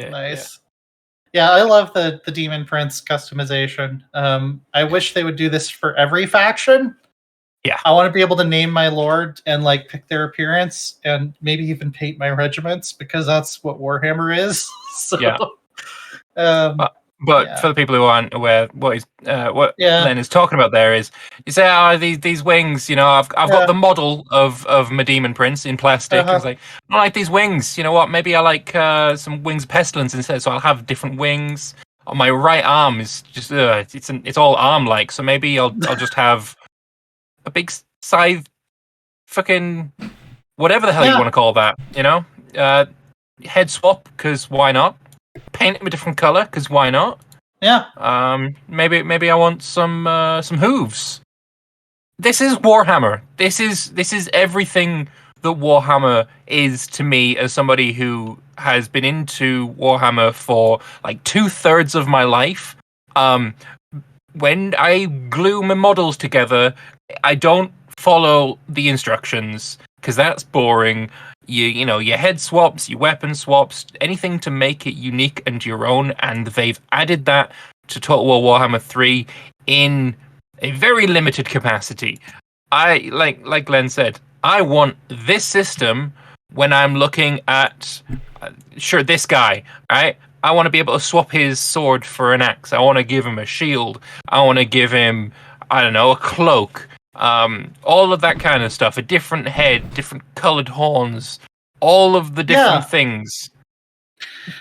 Yeah, I love the Demon Prince customization. I wish they would do this for every faction. Yeah, I want to be able to name my lord and like pick their appearance and maybe even paint my regiments, because that's what Warhammer is. So, but for the people who aren't aware, what Len is talking about there is, you say, these wings, I've got the model of my Demon Prince in plastic. It's like, I like these wings. You know what? Maybe I like some wings of pestilence instead. So I'll have different wings. On my right arm is just it's all arm like. So maybe I'll just have a big scythe, fucking whatever the hell you want to call that, head swap, because why not? Paint him a different color, because why not? Yeah. Maybe I want some hooves. This is Warhammer. This is everything that Warhammer is to me, as somebody who has been into Warhammer for like 2/3 of my life. When I glue my models together, I don't follow the instructions, because that's boring. Your head swaps, your weapon swaps, anything to make it unique and your own, and they've added that to Total War Warhammer 3 in a very limited capacity. I like Glenn said, I want this system when I'm looking at this guy, right? I want to be able to swap his sword for an axe. I want to give him a shield. I want to give him, a cloak. All of that kind of stuff. A different head, different colored horns, all of the different things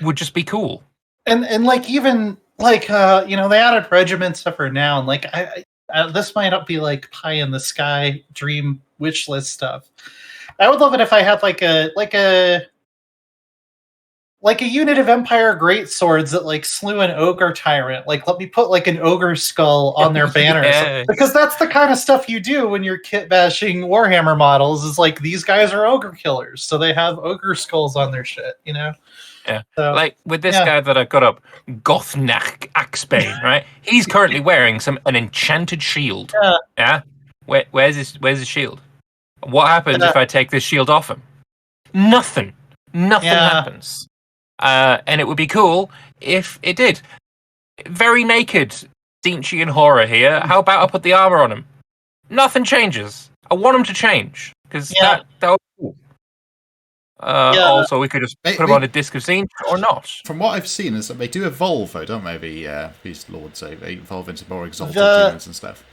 would just be cool. And like even like they added regiments of renown. Like I this might not be like pie in the sky dream wish list stuff. I would love it if I had like a unit of Empire great swords that like slew an ogre tyrant. Like let me put like an ogre skull on their banners because that's the kind of stuff you do when you're kit bashing Warhammer models. Is like these guys are ogre killers, so they have ogre skulls on their shit. Yeah, so, like with this guy that I got up, Gothnak Axbane, right? He's currently wearing an enchanted shield. Yeah. Where's his shield? What happens if I take this shield off him? Nothing happens. And it would be cool if it did. Very naked Tzeentchian horror here. How about I put the armor on him? Nothing changes. I want him to change because that would be cool. Also, we could just put him on a disc of Tzeentch or not. From what I've seen, is that they do evolve, though, don't they? These lords, they evolve into more exalted demons and stuff.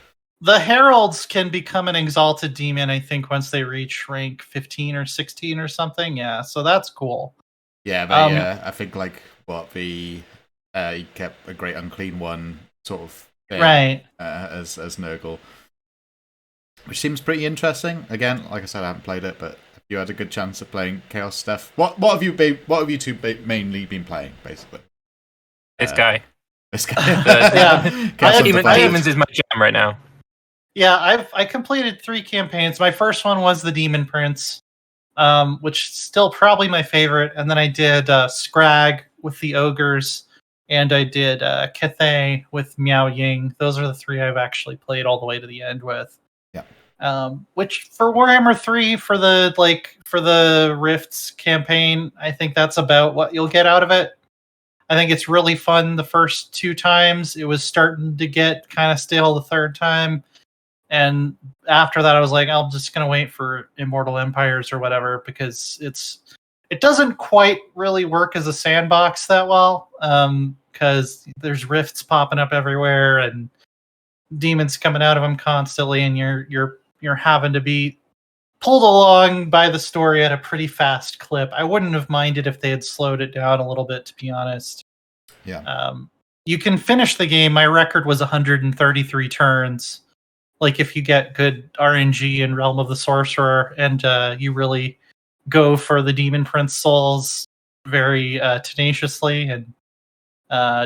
The heralds can become an exalted demon, I think, once they reach rank 15 or 16 or something. Yeah, so that's cool. Yeah, I think like he kept a great unclean one sort of thing, right? As Nurgle, which seems pretty interesting. Again, like I said, I haven't played it, but you had a good chance of playing Chaos stuff. What have you two mainly been playing, basically? This guy. Demons is my jam right now. Yeah, I completed 3 campaigns. My first one was the Demon Prince, which is still probably my favorite. And then I did Scrag with the Ogres, and I did Cathay with Miao Ying. Those are the 3 I've actually played all the way to the end with. Yeah. Which for Warhammer 3 for the Rifts campaign, I think that's about what you'll get out of it. I think it's really fun the first 2 times. It was starting to get kind of stale the third time. And after that, I was like, I'm just going to wait for Immortal Empires or whatever, because it doesn't quite really work as a sandbox that well, because there's rifts popping up everywhere and demons coming out of them constantly, and you're having to be pulled along by the story at a pretty fast clip. I wouldn't have minded if they had slowed it down a little bit, to be honest. Yeah. You can finish the game. My record was 133 turns. Like if you get good RNG in Realm of the Sorcerer and you really go for the Demon Prince souls very tenaciously and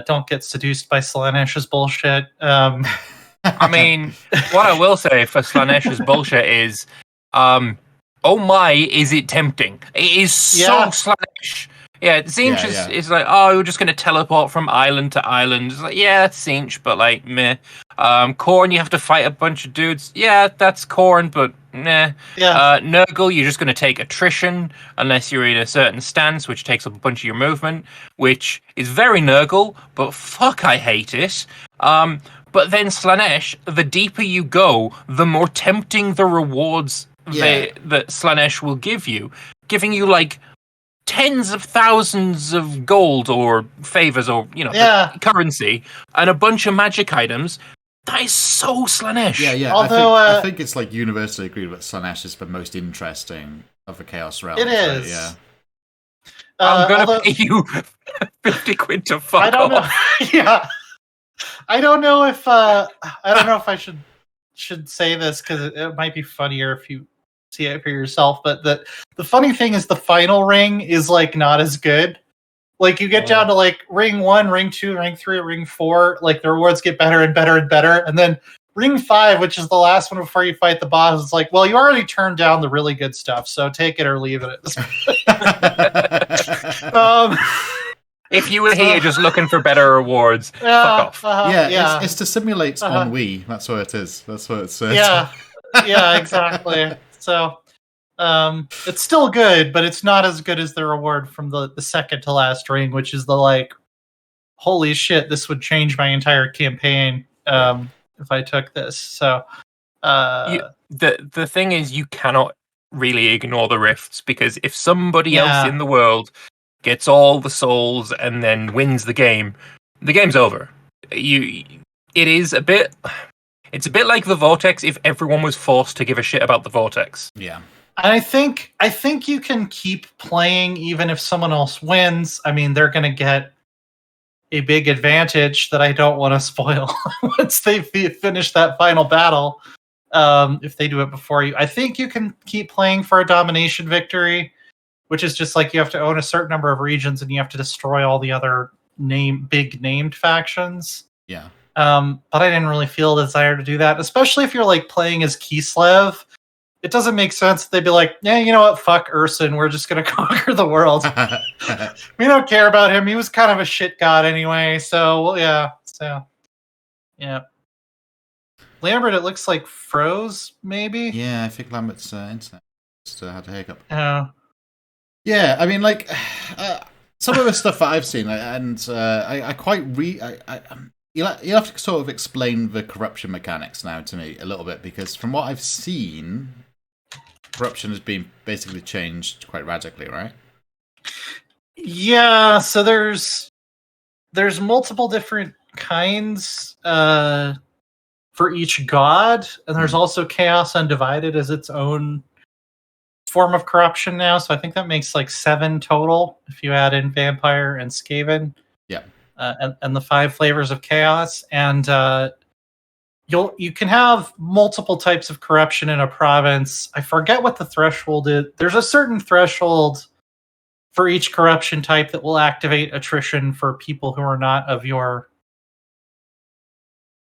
don't get seduced by Slanesh's bullshit. I mean, what I will say for Slanesh's bullshit is, oh my, is it tempting? It is so Slanesh. Yeah, Tzeentch is like, oh, we're just going to teleport from island to island. It's like, yeah, that's Tzeentch, but like, meh. Khorne, you have to fight a bunch of dudes. Yeah, that's Khorne, but nah. Yeah. Nurgle, you're just going to take attrition unless you're in a certain stance, which takes up a bunch of your movement, which is very Nurgle, but fuck, I hate it. But then Slanesh, the deeper you go, the more tempting the rewards that Slanesh will give you, giving you like tens of thousands of gold or favors or currency and a bunch of magic items. That is so Slanesh. Yeah. Although I think it's like universally agreed that Slanesh is the most interesting of the Chaos realms. It is. Right? Yeah. I'm gonna pay you 50 quid to fuck off. Yeah. I don't know if I should say this because it might be funnier if you see it for yourself. But the funny thing is the final ring is like not as good. Like you get down to like ring 1, ring 2, ring 3, ring 4. Like the rewards get better and better and better, and then ring 5, which is the last one before you fight the boss, it's like, well, you already turned down the really good stuff, so take it or leave it. If you were here just looking for better rewards, fuck off. It's to simulate ennui. That's what it is. That's what it's. Yeah, exactly. So, it's still good, but it's not as good as the reward from the second to last ring, which is the like, holy shit, this would change my entire campaign if I took this. So, the thing is, you cannot really ignore the rifts, because if somebody else in the world gets all the souls and then wins the game's over. It's a bit like the Vortex if everyone was forced to give a shit about the Vortex. Yeah. I think you can keep playing even if someone else wins. I mean, they're going to get a big advantage that I don't want to spoil once they finish that final battle. If they do it before you, I think you can keep playing for a domination victory, which is just like you have to own a certain number of regions and you have to destroy all the other big named factions. Yeah. But I didn't really feel a desire to do that, especially if you're like playing as Kislev. It doesn't make sense. They'd be like, yeah, you know what? Fuck Urson. We're just going to conquer the world. We don't care about him. He was kind of a shit god anyway. So, well, yeah. So, yeah. Lambert, it looks like froze, maybe? Yeah, I think Lambert's internet just had a hiccup. Oh. Yeah, I mean, like, some of the stuff that I've seen, and I quite you'll have to sort of explain the corruption mechanics now to me a little bit, because from what I've seen, corruption has been basically changed quite radically, right? Yeah, so there's multiple different kinds for each god, and there's also Chaos Undivided as its own form of corruption now. So I think that makes like 7 total if you add in Vampire and Skaven. Yeah. And the 5 flavors of chaos, and you can have multiple types of corruption in a province. I forget what the threshold is. There's a certain threshold for each corruption type that will activate attrition for people who are not of your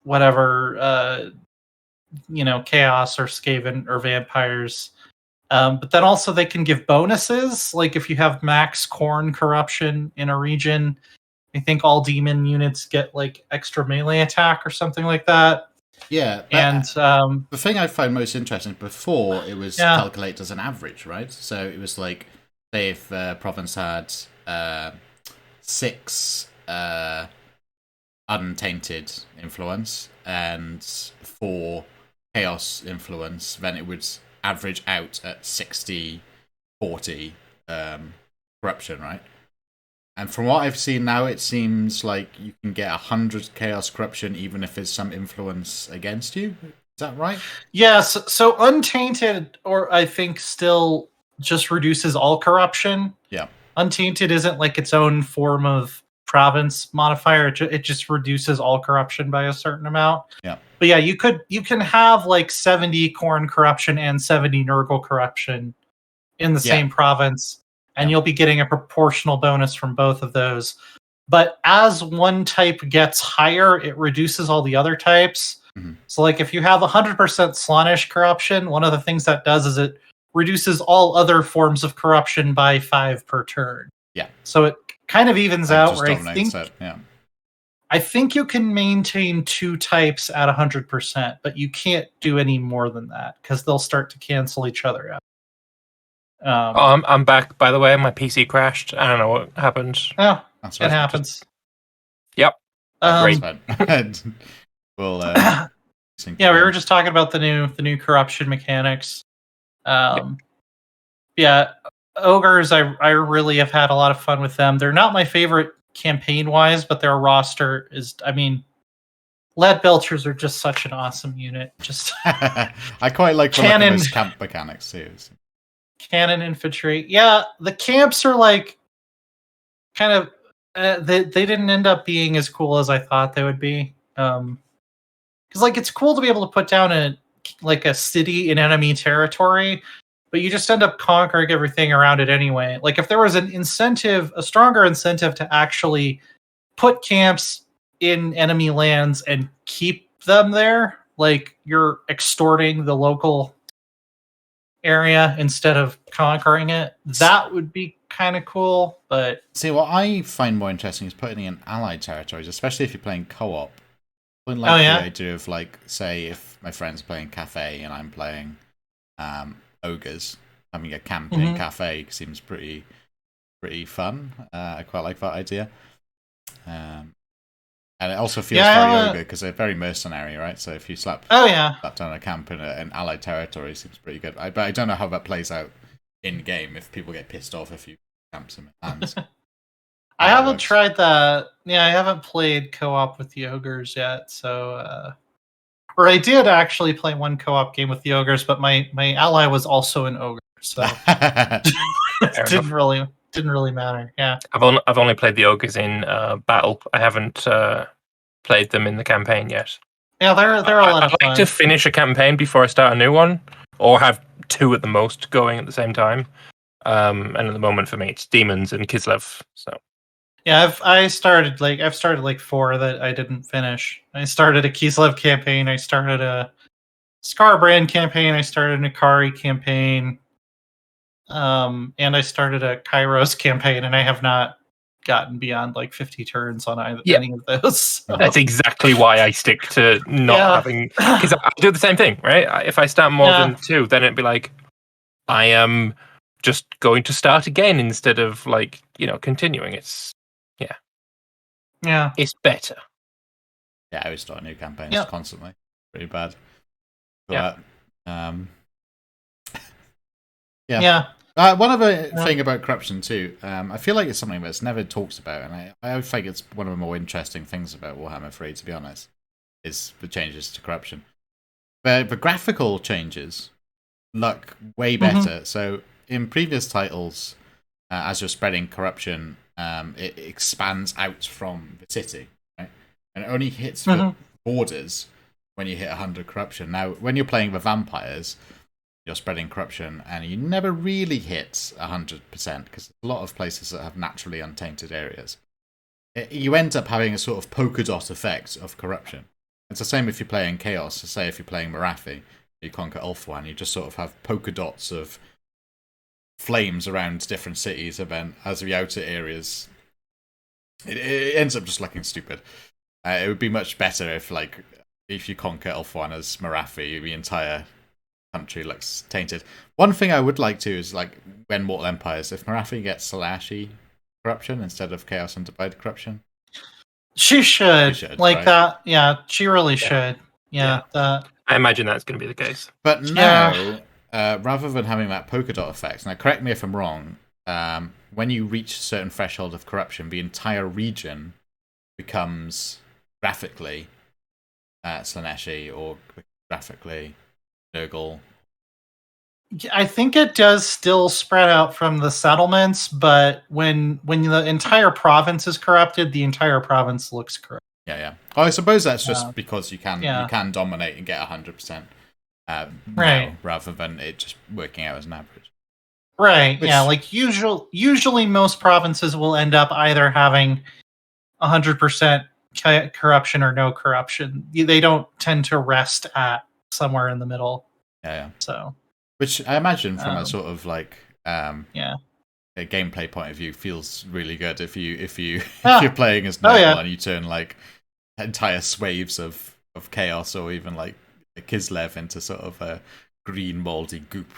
whatever chaos or Skaven or vampires. But then also they can give bonuses, like if you have max Khorne corruption in a region, I think all demon units get like extra melee attack or something like that. Yeah, and the thing I found most interesting, before it was calculated as an average, right? So it was like, say if province had 6 untainted influence and 4 chaos influence, then it would average out at 60-40 corruption, right? And from what I've seen now, it seems like you can get 100 chaos corruption even if there's some influence against you. Is that right? Yes. So untainted, or I think still just reduces all corruption. Yeah. Untainted isn't like its own form of province modifier. It just reduces all corruption by a certain amount. Yeah. But yeah, you can have like 70 Khorne corruption and 70 Nurgle corruption in the same province. And you'll be getting a proportional bonus from both of those. But as one type gets higher, it reduces all the other types. Mm-hmm. So like if you have 100% Slaanesh corruption, one of the things that does is it reduces all other forms of corruption by 5 per turn. Yeah. So it kind of evens out, where I think you can maintain 2 types at 100%, but you can't do any more than that because they'll start to cancel each other out. I'm back, by the way. My PC crashed. I don't know what happened. Oh, it happens. Yep. Great. Well, we were just talking about the new corruption mechanics. Yeah, ogres. I really have had a lot of fun with them. They're not my favorite campaign-wise, but their roster is. I mean, lead belchers are just such an awesome unit. Just I quite like cannon camp mechanics too. Cannon infantry. Yeah, the camps are like kind of they didn't end up being as cool as I thought they would be. Because like it's cool to be able to put down a city in enemy territory, but you just end up conquering everything around it anyway. Like if there was a stronger incentive to actually put camps in enemy lands and keep them there, like you're extorting the local area instead of conquering it, that would be kind of cool. But see, what I find more interesting is putting in allied territories, especially if you're playing co-op. I wouldn't like the idea of, like, say if my friend's playing cafe and I'm playing ogres, having a camp in cafe seems pretty fun. I quite like that idea. And it also feels very ogre because they're very mercenary, right? So if you slap down a camp in an allied territory, it seems pretty good. But I don't know how that plays out in game if people get pissed off if you camp them in hands. I haven't tried that. Yeah, I haven't played co-op with the ogres yet. So, or I did actually play one co-op game with the ogres, but my ally was also an ogre. so it didn't really matter. Yeah, I've only played the ogres in battle. I haven't played them in the campaign yet. Yeah, they're a lot of fun. I'd like to finish a campaign before I start a new one, or have 2 at the most going at the same time. And at the moment for me, it's demons and Kislev. So yeah, I've started like 4 that I didn't finish. I started a Kislev campaign. I started a Scarbrand campaign. I started an Ikari campaign. And I started a Kairos campaign, and I have not gotten beyond like 50 turns on any of those. So. That's exactly why I stick to not having, because I do the same thing, right? If I start more than 2, then it'd be like I am just going to start again instead of like continuing. It's it's better. Yeah, I always start new campaigns constantly. Pretty bad. But, one other thing about corruption too, I feel like it's something that's never talked about, and I think it's one of the more interesting things about Warhammer 3, to be honest, is the changes to corruption. The graphical changes look way better. So in previous titles, as you're spreading corruption, it expands out from the city, right? And it only hits the borders when you hit 100 corruption. Now, when you're playing the vampires, you're spreading corruption, and you never really hit 100%, because there's a lot of places that have naturally untainted areas. You end up having a sort of polka dot effect of corruption. It's the same if you're playing Chaos. So say if you're playing Morathi, you conquer Ulthuan, you just sort of have polka dots of flames around different cities, and then as the outer areas, it ends up just looking stupid. It would be much better if you conquer Ulthuan as Morathi, the entire country looks tainted. One thing I would like to is when Mortal Empires, if Morathi gets Slashi corruption instead of Chaos and Divide corruption. She should right? That. Yeah, she really should. Yeah. I imagine that's going to be the case. But now, rather than having that polka dot effect, now correct me if I'm wrong, when you reach a certain threshold of corruption, the entire region becomes graphically Slaaneshi or graphically Nurgle. I think it does still spread out from the settlements, but when the entire province is corrupted, the entire province looks corrupt. Yeah. Oh, I suppose that's just because you can dominate and get 100%, right? Rather than it just working out as an average. Right. Usually most provinces will end up either having 100% corruption or no corruption. They don't tend to rest at somewhere in the middle. Yeah. So, which I imagine from a sort of a gameplay point of view feels really good if you're playing as Nurgle and you turn entire swaths of chaos or even a Kislev into sort of a green moldy goop.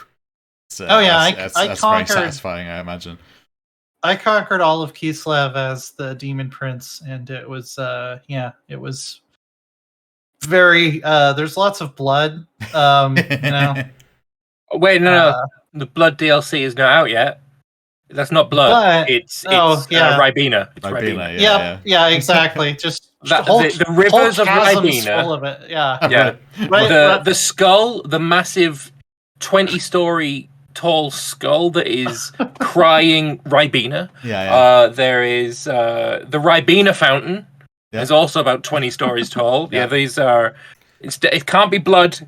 So that's very satisfying, I imagine. I conquered all of Kislev as the Demon Prince, and it was it was very there's lots of blood. Wait, no. The blood DLC is not out yet. That's not blood. It's Ribena. It's Ribena. Yeah, exactly. Just the rivers of Ribena. Full of it. Yeah. Yeah. The skull, the massive 20-story tall skull that is crying Ribena. There is the Ribena fountain. Is also about 20 stories tall. These are. It can't be blood,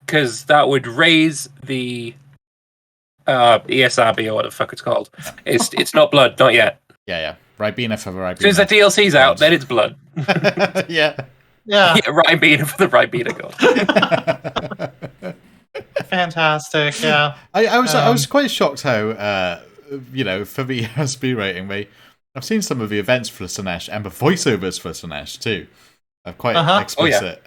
because that would raise the ESRB or what the fuck it's called. It's not blood, not yet. Yeah. Ribena for the Ribena. As soon as the DLC's out, then it's blood. Yeah. Ribena for the Ribena god. Fantastic. Yeah. I was quite shocked how for the ESRB rating, I've seen some of the events for Slaanesh and the voiceovers for Slaanesh too. Quite explicit.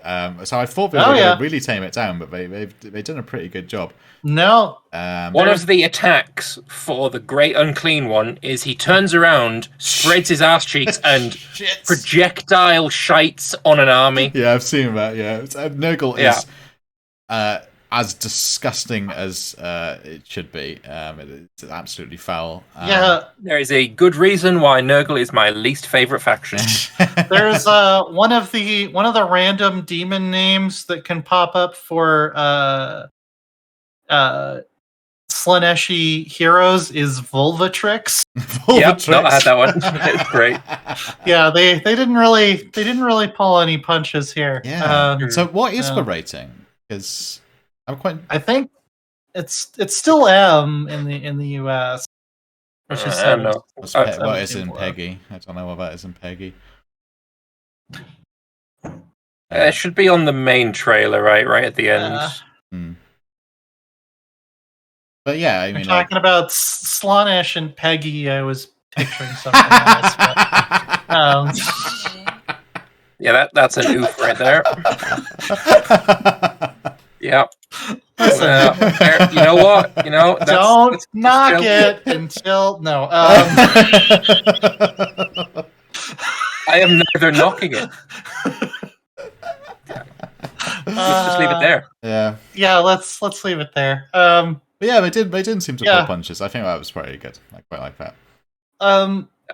So I thought they were going to really tame it down, but they've done a pretty good job. No. One of the attacks for the Great Unclean One is he turns around, spreads his ass cheeks, and projectile shites on an army. Yeah, I've seen that. Yeah, Nurgle is as disgusting as it should be. It's absolutely foul. There is a good reason why Nurgle is my least favorite faction. There's one of the random demon names that can pop up for Slaaneshi heroes is Vulvatrix. Yep, no, I had that one. It's great. Yeah, they didn't really pull any punches here. Yeah. So what is the rating? Because I think it's still M in the US. Which is I don't know. What is in Peggy? I don't know what that is in Peggy. It should be on the main trailer, right at the end. But yeah, I mean, talking about Slaanesh and Peggy, I was picturing something else. But, yeah, that's an oof right there. Yeah. Listen, you know what? Don't knock it until no. I am neither knocking it. Let's just leave it there. Yeah. Let's leave it there. But yeah, they didn't seem to pull punches. I think that was pretty good. I quite like that.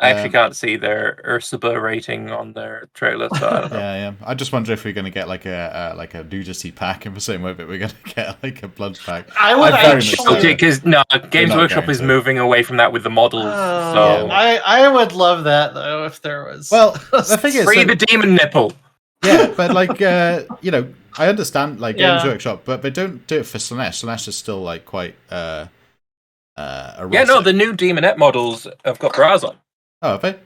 I actually can't see their Ursula rating on their trailer, so I don't know. Yeah. I just wonder if we're going to get like a nudity pack in the same way that we're going to get like a blood pack. I would actually, because Games Workshop is moving away from that with the models. So I would love that though if there was. Well, the thing is, free the demon nipple. Yeah, but like I understand like Games Workshop, but they don't do it for Slaanesh. Slaanesh is still like quite erotic. Yeah, no, the new Demonette models have got bras on. Oh, have they?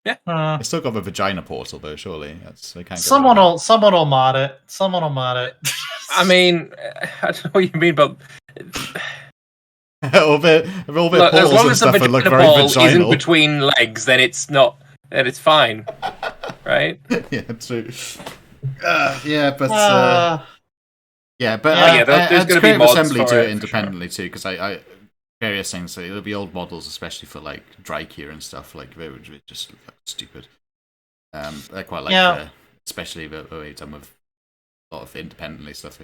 Yeah. They still got the vagina portal though. Surely they can't. Someone will mod it. Someone will mod it. I mean, I don't know what you mean, but all the look, as long as the vagina ball isn't between legs, then it's not. Then it's fine, right? Yeah, true. There's going to be mods Assembly for do it independently too, because I various things. So there'll be old models, especially for like Drykia and stuff. Like they would just look like stupid. I quite like, especially the way done with a lot of independently stuff.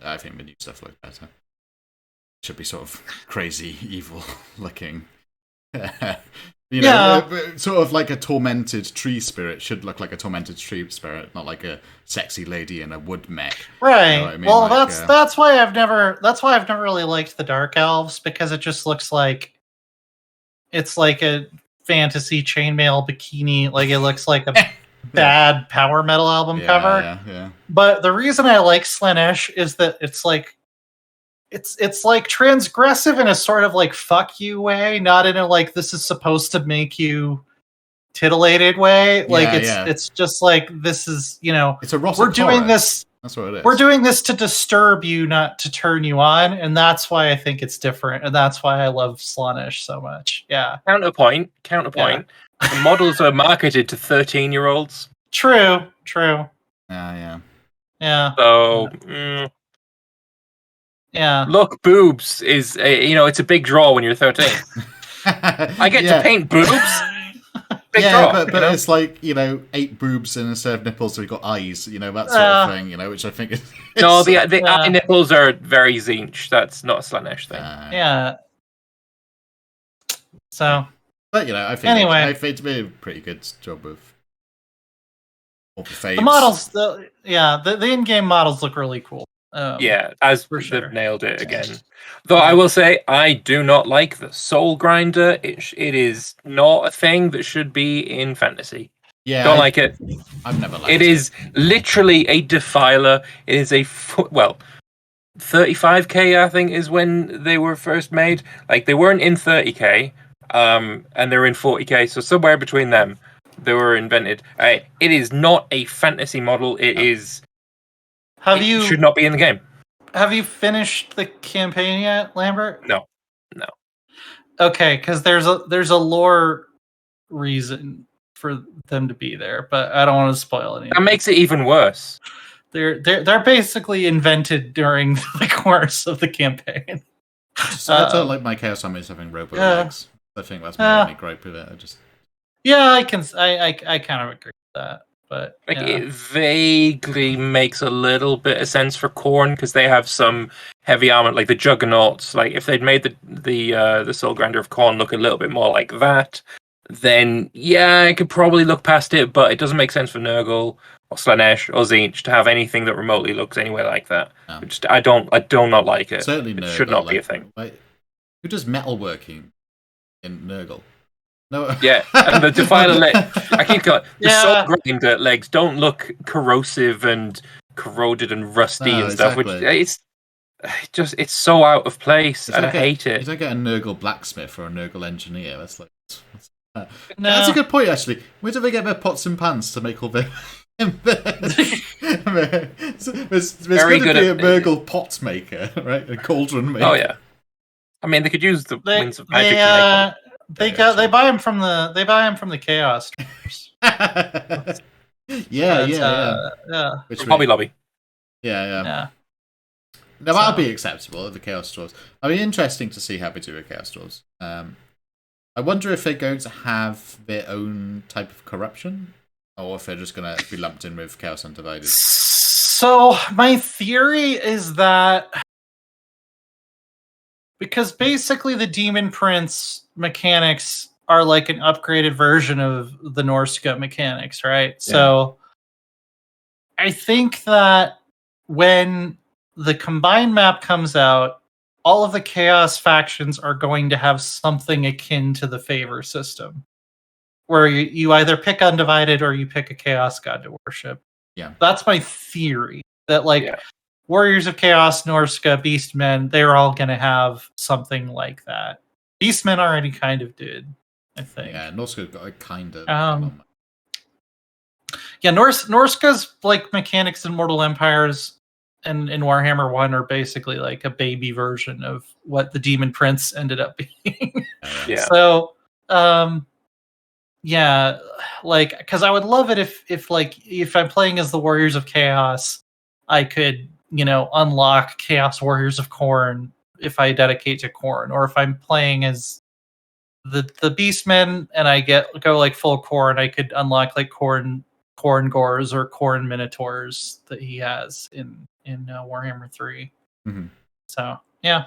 I think the new stuff looks better. Should be sort of crazy, evil looking. Sort of like a tormented tree spirit should look like a tormented tree spirit, not like a sexy lady in a wood mech. Right. You know what I mean? Well, like, that's why I've never really liked the Dark Elves, because it just looks like it's like a fantasy chainmail bikini. Like it looks like a bad power metal album cover. Yeah. But the reason I like Slaanesh is that it's like it's like transgressive in a sort of like fuck you way, not in a like this is supposed to make you titillated way. Like it's just like this is, it's a we're doing this. That's what it is. We're doing this to disturb you, not to turn you on, and that's why I think it's different, and that's why I love Slaanesh so much. Yeah. Counterpoint. The models are marketed to 13-year-olds. True. Yeah. So. Yeah. Look, boobs is it's a big draw when you're 13. I get to paint boobs. Big draw, but it's like 8 boobs and instead of nipples we've got eyes, that sort of thing, which I think is. No, the eye nipples are very Zinch. That's not a Slaanesh thing. Yeah. So. But I think I think it's been a pretty good job of. The models, the in-game models look really cool. As for sure. They've nailed it again. Though I will say, I do not like the Soul Grinder. It is not a thing that should be in fantasy. Yeah, don't like it. I've never liked it. It is literally a defiler. It is 35k I think is when they were first made. Like they weren't in 30k, and they're in 40k. So somewhere between them, they were invented. It is not a fantasy model. It is. It should not be in the game. Have you finished the campaign yet, Lambert? No. Okay, because there's a lore reason for them to be there, but I don't want to spoil anything. That makes it even worse. They're basically invented during the course of the campaign. I don't like my Chaos Armies having robot legs. I think that's my only gripe with it. I kind of agree with that. But it vaguely makes a little bit of sense for Khorne because they have some heavy armor, like the Juggernauts. Like if they'd made the Soul Grinder of Khorne look a little bit more like that, then I could probably look past it. But it doesn't make sense for Nurgle or Slanesh or Tzeentch to have anything that remotely looks anywhere like that. No. I do not like it. Certainly it Nurgle, should not be a thing. Who does metalworking in Nurgle? No. Yeah, and the Defiler I keep going. The Yeah. soul grinder legs don't look corrosive and corroded and rusty and stuff. Exactly. Which it's so out of place, and I hate it. You don't get a Nurgle blacksmith or a Nurgle engineer. That's No. That's a good point, actually. Where do they get their pots and pans to make all their... there's going to be a Nurgle pot maker, right? A cauldron maker. Oh yeah. I mean, they could use the Winds of Magic to make them. They buy them from the Chaos stores. yeah. Hobby Lobby. Yeah. Now that'll be acceptable at the Chaos stores. I mean, interesting to see how they do at Chaos stores. I wonder if they're going to have their own type of corruption, or if they're just going to be lumped in with Chaos Undivided. So my theory is that because basically the Demon Prince mechanics are like an upgraded version of the NoCB mechanics, right? Yeah. So I think that when the combined map comes out, all of the Chaos factions are going to have something akin to the favor system, where you either pick Undivided or you pick a Chaos God to worship. Yeah, that's my theory. That Warriors of Chaos, NoCB, Beastmen, they're all going to have something like that. Beastmen already kind of did, I think. Yeah, NoCB got a kind of. NoCB's like mechanics in Mortal Empires and in Warhammer 1 are basically like a baby version of what the Demon Prince ended up being. Yeah. So, like, because I would love it if I'm playing as the Warriors of Chaos, I could, unlock Chaos Warriors of Khorne if I dedicate to Khorne, or if I'm playing as the Beastmen and I go like full Khorne, I could unlock like Khorne Gores or Khorne Minotaurs that he has in Warhammer 3. Mm-hmm. So yeah,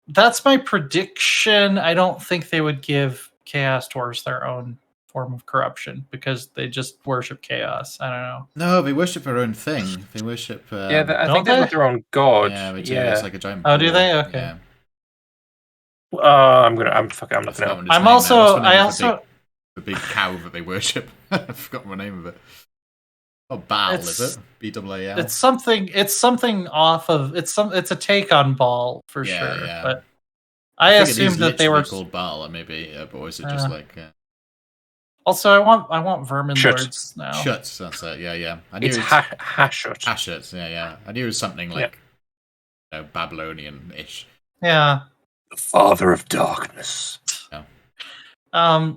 that's my prediction. I don't think they would give Chaos Dwarves their own form of corruption because they just worship chaos. I don't know. No, they worship their own thing. They worship. I think they've got their own god. Yeah, they do. It's like a giant. Oh, do they? Okay. Yeah. I'm not gonna. I'm also. The big cow that they worship. I've forgotten the name of it. Oh, Baal, is it? B-A-A-L? It's something off of it's a take on Baal for sure. Yeah. But I assumed that they were called Baal, maybe, or is it just like? Also, I want Vermin Lords now. Shuts, that's it. Yeah. I knew it's Hashut. Hashut, yeah. I knew it was something like Babylonian-ish. Yeah. The Father of Darkness. Yeah. I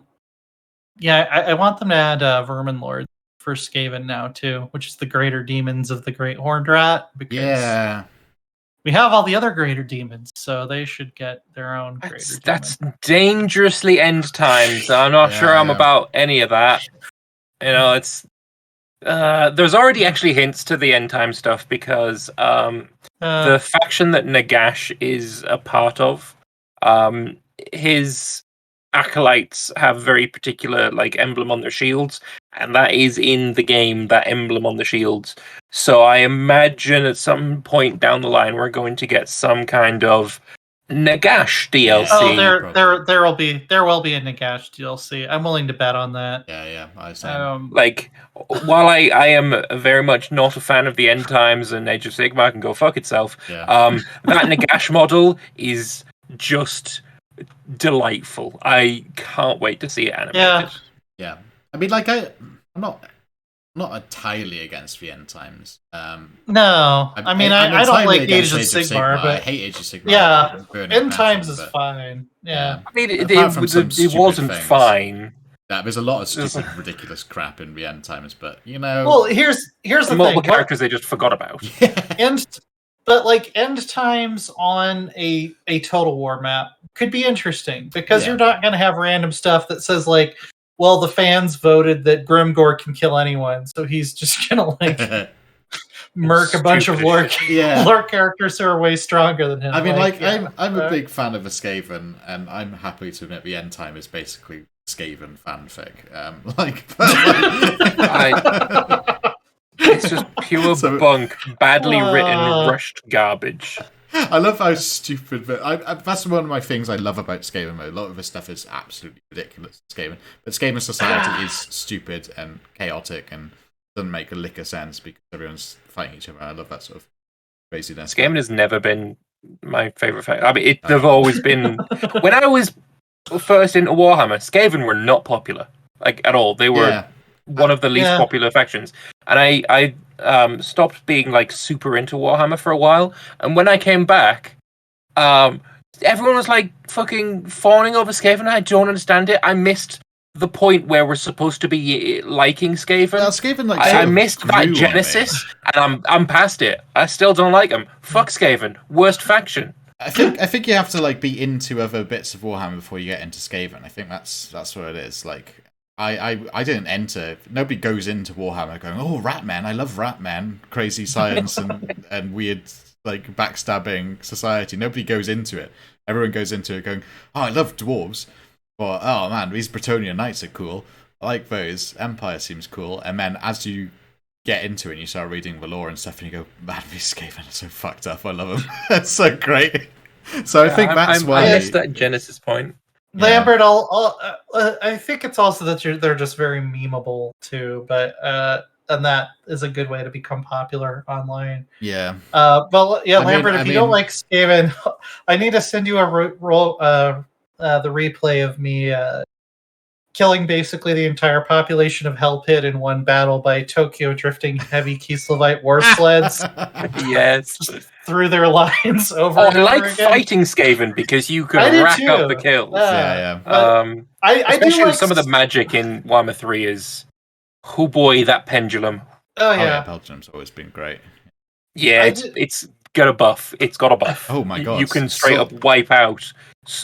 want them to add Vermin Lords for Skaven now too, which is the greater demons of the Great Horned Rat. Because we have all the other greater demons, so they should get their own greater demon. That's dangerously end times. I'm not sure I'm about any of that. It's there's already actually hints to the end time stuff because the faction that Nagash is a part of, his acolytes have very particular emblem on their shields, and that is in the game, that emblem on the shields. So I imagine at some point down the line we're going to get some kind of Nagash DLC. Oh, there will be a Nagash DLC. I'm willing to bet on that. Yeah, I see. While I am very much not a fan of the end times and Age of Sigmar can go fuck itself, that Nagash model is just delightful. I can't wait to see it animated. Yeah. I mean, I'm not entirely against the end times. No, I don't like Age of Sigmar, but I hate Age of Sigmar. Yeah, end times is fine. Yeah, I mean, it wasn't fine. Yeah, there's a lot of stupid, ridiculous crap in the end times, but Well, here's the multiple thing. characters they just forgot about. But end times on a Total War map could be interesting because you're not going to have random stuff that says well, the fans voted that Grimgor can kill anyone, so he's just going to murk a bunch of lore characters who are way stronger than him. I mean, I'm a big fan of a Skaven, and I'm happy to admit the end time is basically Skaven fanfic. It's just pure bunk, badly written, rushed garbage. I love how stupid, but that's one of my things I love about Skaven mode. A lot of this stuff is absolutely ridiculous in Skaven, but Skaven society is stupid and chaotic and doesn't make a lick of sense because everyone's fighting each other. I love that sort of craziness. Skaven has never been my favourite faction. I mean, they've always been... When I was first into Warhammer, Skaven were not popular, like, at all. They were one of the least popular factions. And I stopped being, like, super into Warhammer for a while. And when I came back, everyone was, like, fucking fawning over Skaven. I don't understand it. I missed the point where we're supposed to be liking Skaven. Well, Skaven, like, I missed that genesis, and I'm past it. I still don't like them. Fuck Skaven. Worst faction. I think you have to, like, be into other bits of Warhammer before you get into Skaven. I think that's what it is. Like, I didn't enter. Nobody goes into Warhammer going, "Oh, Ratman! I love Ratman! Crazy science and weird, like, backstabbing society." Nobody goes into it. Everyone goes into it going, "Oh, I love dwarves." But, oh man, these Bretonnian knights are cool. I like those. Empire seems cool. And then as you get into it and you start reading the lore and stuff and you go, man, these Skaven are so fucked up. I love them. It's so great. So I think that's why... I missed that Genesis point. Lambert, I think it's also that they're just very memeable too, but and that is a good way to become popular online. Yeah. But yeah, Lambert, if you don't like Skaven, I need to send you the replay of me killing basically the entire population of Hell Pit in one battle by Tokyo drifting heavy Kislevites war sleds. Yes. Just through their lines over and over again. I like fighting Skaven because you can rack up the kills. Yeah. I do like some of the the magic in Warhammer 3 is, oh boy, that pendulum. Oh yeah, Pendulum's always been great. Yeah, it's got a buff. It's got a buff. Oh my god. You can straight up wipe out,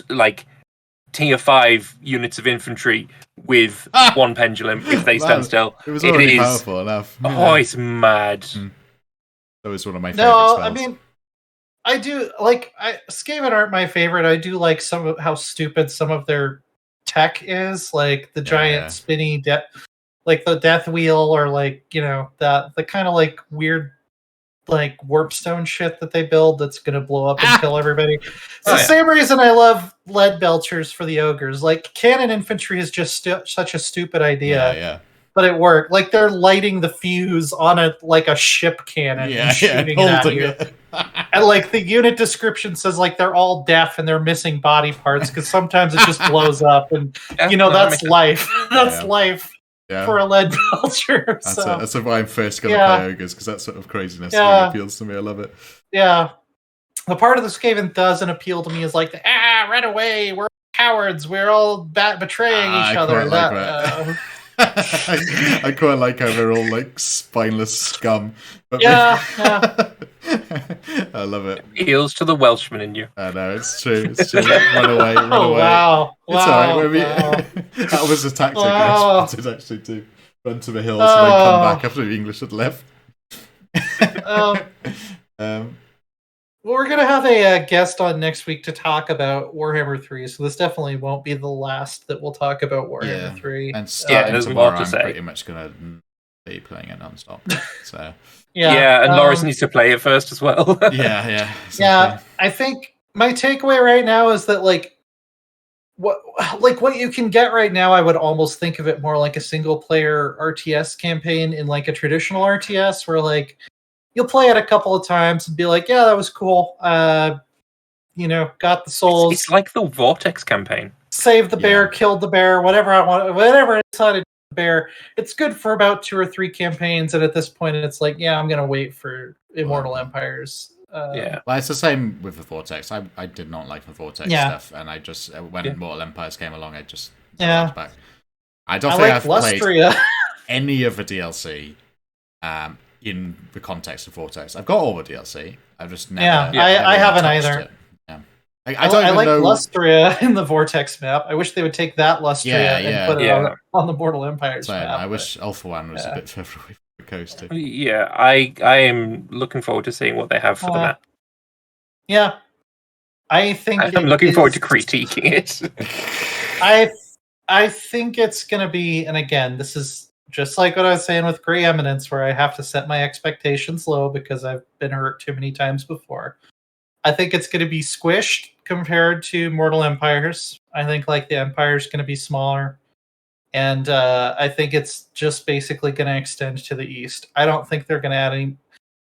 like, tier 5 units of infantry with one pendulum if they stand still. It was already powerful enough. Oh, it's mad. That was one of my favorite spells. I mean, I do like Skaven aren't my favorite. I do like some of how stupid some of their tech is, like the giant spinny like the death wheel, or like, you know, the kind of like weird like warpstone shit that they build that's gonna blow up and kill everybody. It's the same reason I love lead belchers for the ogres. Like, cannon infantry is just such a stupid idea. But it worked. Like, they're lighting the fuse on a ship cannon and shooting it at you. And like the unit description says, like, they're all deaf and they're missing body parts because sometimes it just blows up, and you know, that's life. That's life. For a lead belcher. That's why I'm first going to play ogres, because that sort of craziness really appeals to me. I love it. Yeah. The part of the Skaven doesn't appeal to me is like, run away, we're cowards, we're all betraying each other. I quite like how they're all like spineless scum. But I love it. Appeals to the Welshman in you. I know, it's true. Run away, run away. Wow. It's alright. That was a tactic I wanted actually to run to the hills and then come back after the English had left. Well, we're going to have a guest on next week to talk about Warhammer 3, so this definitely won't be the last that we'll talk about Warhammer 3. And starting tomorrow, I'm pretty much going to be playing it non-stop. So. And Loris needs to play it first as well. Yeah. I think my takeaway right now is that, like what you can get right now, I would almost think of it more like a single-player RTS campaign in like a traditional RTS, where like you'll play it a couple of times and be like, yeah, that was cool. You know, got the souls. It's like the Vortex campaign. Saved the bear, killed the bear, whatever I decided the bear. It's good for about 2 or 3 campaigns, and at this point, it's like, I'm gonna wait for Immortal Empires. Well, it's the same with the Vortex. I did not like the Vortex stuff, and I just when Immortal Empires came along, I just back. I don't think I've played any of the DLC. In the context of Vortex, I've got all the DLC. I've just never. I haven't either. It. Yeah. I don't even like know... Lustria in the Vortex map. I wish they would take that Lustria and put it on the Mortal Empires map. I wish Alpha One was a bit further away from the coast too. Yeah, I am looking forward to seeing what they have for the map. Yeah, I think I'm looking forward to critiquing it. I think it's going to be, and again, this is just like what I was saying with Grey Eminence, where I have to set my expectations low because I've been hurt too many times before. I think it's going to be squished compared to Mortal Empires. I think like the Empire is going to be smaller. And I think it's just basically going to extend to the east. I don't think they're going to add any.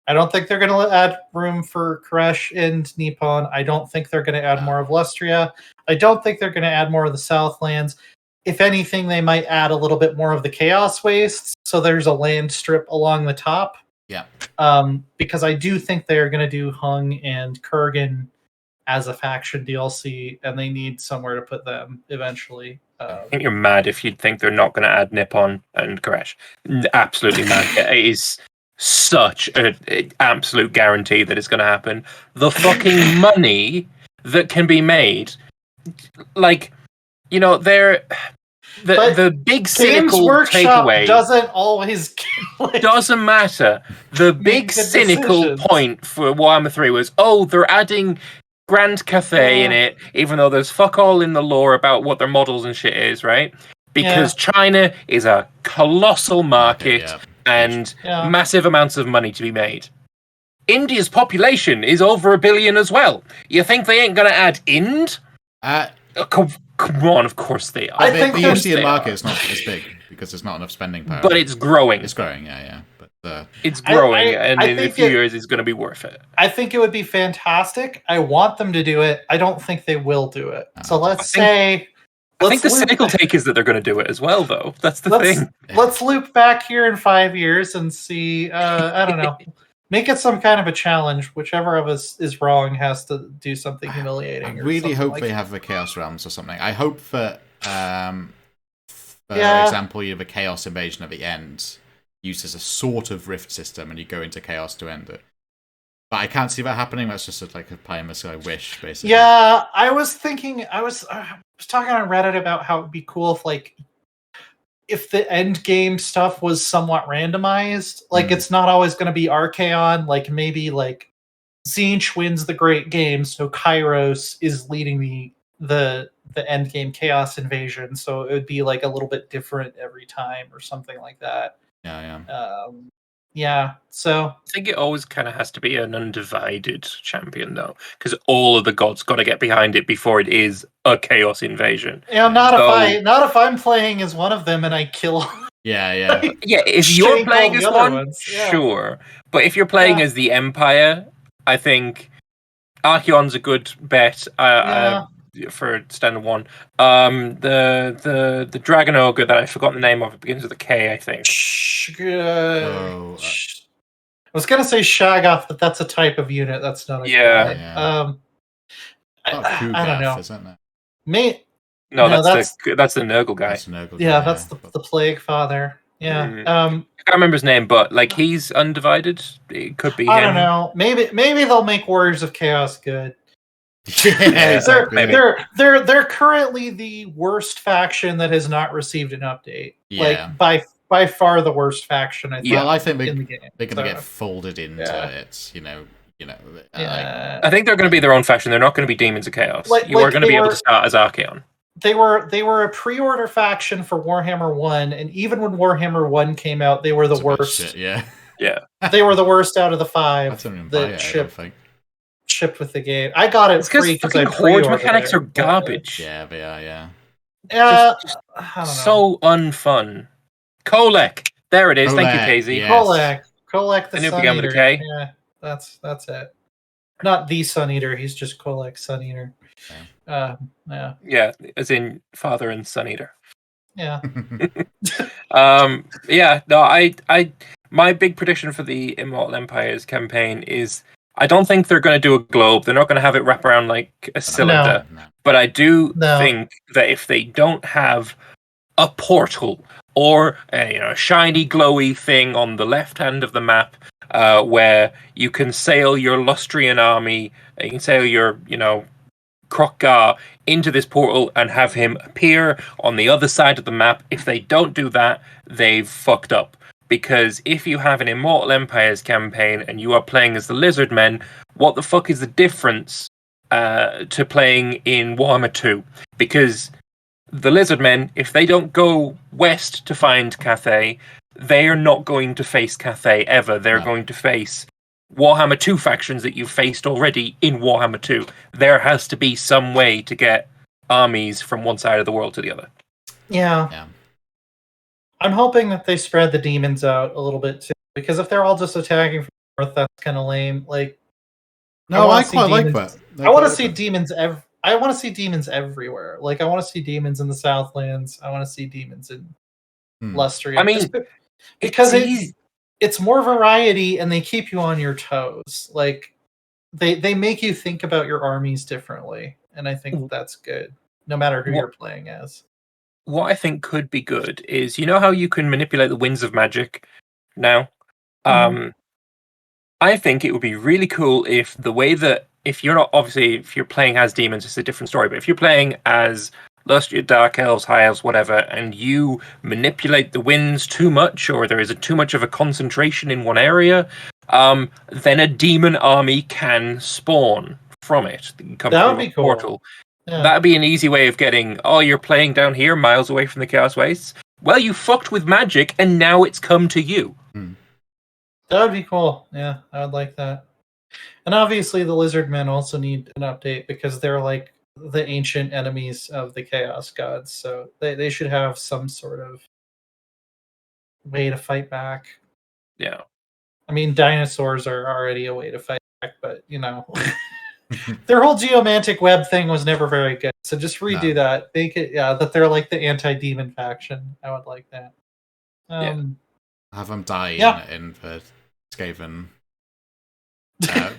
I don't think they're going to add room for Koresh and Nippon. I don't think they're going to add more of Lustria. I don't think they're going to add more of the Southlands. If anything, they might add a little bit more of the Chaos Wastes. So there's a land strip along the top. Yeah. Because I do think they're going to do Hung and Kurgan as a faction DLC, and they need somewhere to put them eventually. I think you're mad if you think they're not going to add Nippon and Koresh. Absolutely mad. It is such an absolute guarantee that it's going to happen. The fucking money that can be made, like, you know, the big cynical takeaway doesn't always doesn't matter. The big cynical point for Warhammer 3 was, they're adding Grand Cathay in it, even though there's fuck all in the lore about what their models and shit is, right? Because China is a colossal market and massive amounts of money to be made. India's population is over 1 billion as well. You think they ain't going to add Ind? Come on, of course they are. I think the Indian market is not as big because there's not enough spending power. But it's growing. It's growing, yeah. But it's growing, and in a few years, it's going to be worth it. I think it would be fantastic. I want them to do it. I don't think they will do it. So I think the cynical take is that they're going to do it as well, though. That's the thing. Let's loop back here in 5 years and see. I don't know. Make it some kind of a challenge. Whichever of us is wrong has to do something humiliating. I really hope they have the Chaos Realms or something. I hope that, for example, you have a Chaos Invasion at the end, used as a sort of rift system, and you go into Chaos to end it. But I can't see that happening. That's just like a pie in the sky wish, basically. Yeah, I was thinking. I was talking on Reddit about how it'd be cool if the end game stuff was somewhat randomized. Like it's not always going to be Archaon. Like maybe like Tzeentch wins the great game, so Kairos is leading the end game Chaos Invasion. So it would be like a little bit different every time or something like that. Yeah. So I think it always kind of has to be an undivided champion, though, because all of the gods got to get behind it before it is a Chaos Invasion. Yeah, not if I'm playing as one of them and I kill. Yeah. If you're playing as one, sure, but if you're playing as the Empire, I think Archaon's a good bet. For standard one, the Dragon Ogre that I forgot the name of, it begins with a K, I think. I was gonna say Shaggoth, but that's a type of unit. That's not a guy. I don't know. Isn't it? That's the Nurgle guy. That's the Plague Father. Yeah. I can't remember his name, but like he's undivided. It could be. I don't know. Maybe they'll make Warriors of Chaos good. They're currently the worst faction that has not received an update. Like by far the worst faction. I think. Well, I think they're going to get folded into it. I think they're going to be their own faction. They're not going to be Demons of Chaos. You are going to be able to start as Archaon. They were a pre-order faction for Warhammer 1, and even when Warhammer 1 came out, they were the worst. Yeah. They were the worst out of the 5 That's that shipped with the game. I got it free because I horde mechanics are garbage. Yeah, they are. Yeah. Just so unfun. Kolek. There it is. Thank you, KZ. Yes. Kolek the Sun Sun Eater. K. Yeah, that's it. Not the Sun Eater. He's just Kolek Sun Eater. Yeah, as in father and Sun Eater. Yeah. My big prediction for the Immortal Empires campaign is I don't think they're going to do a globe. They're not going to have it wrap around like a cylinder. No. But I do think that if they don't have a portal or a shiny, glowy thing on the left hand of the map where you can sail your Lustrian army, you can sail your, Krokgar into this portal and have him appear on the other side of the map. If they don't do that, they've fucked up. Because if you have an Immortal Empires campaign and you are playing as the Lizardmen, what the fuck is the difference to playing in Warhammer 2? Because the Lizardmen, if they don't go west to find Cathay, they are not going to face Cathay ever. They're going to face Warhammer 2 factions that you've faced already in Warhammer 2. There has to be some way to get armies from one side of the world to the other. Yeah. I'm hoping that they spread the demons out a little bit too, because if they're all just attacking from the north, that's kind of lame. Like, no, I quite like that. I want to see demons. I want to see demons everywhere. Like, I want to see demons in the Southlands. I want to see demons in Lustria. I mean, because it's more variety, and they keep you on your toes. Like, they make you think about your armies differently, and I think that's good, no matter who you're playing as. What I think could be good is, you know how you can manipulate the winds of magic now? I think it would be really cool if the way that, if you're playing as demons, it's a different story, but if you're playing as Lustria, Dark Elves, High Elves, whatever, and you manipulate the winds too much, or there is too much of a concentration in one area, then a demon army can spawn from it. That would be cool. Portal. Yeah. That'd be an easy way of getting, you're playing down here, miles away from the Chaos Wastes. Well, you fucked with magic, and now it's come to you. That would be cool. Yeah, I would like that. And obviously, the lizard men also need an update, because they're like the ancient enemies of the Chaos Gods. So they should have some sort of way to fight back. Yeah. I mean, dinosaurs are already a way to fight back, but, their whole geomantic web thing was never very good. So just redo that. Make it, that they're like the anti-demon faction. I would like that. Have them die in the Skaven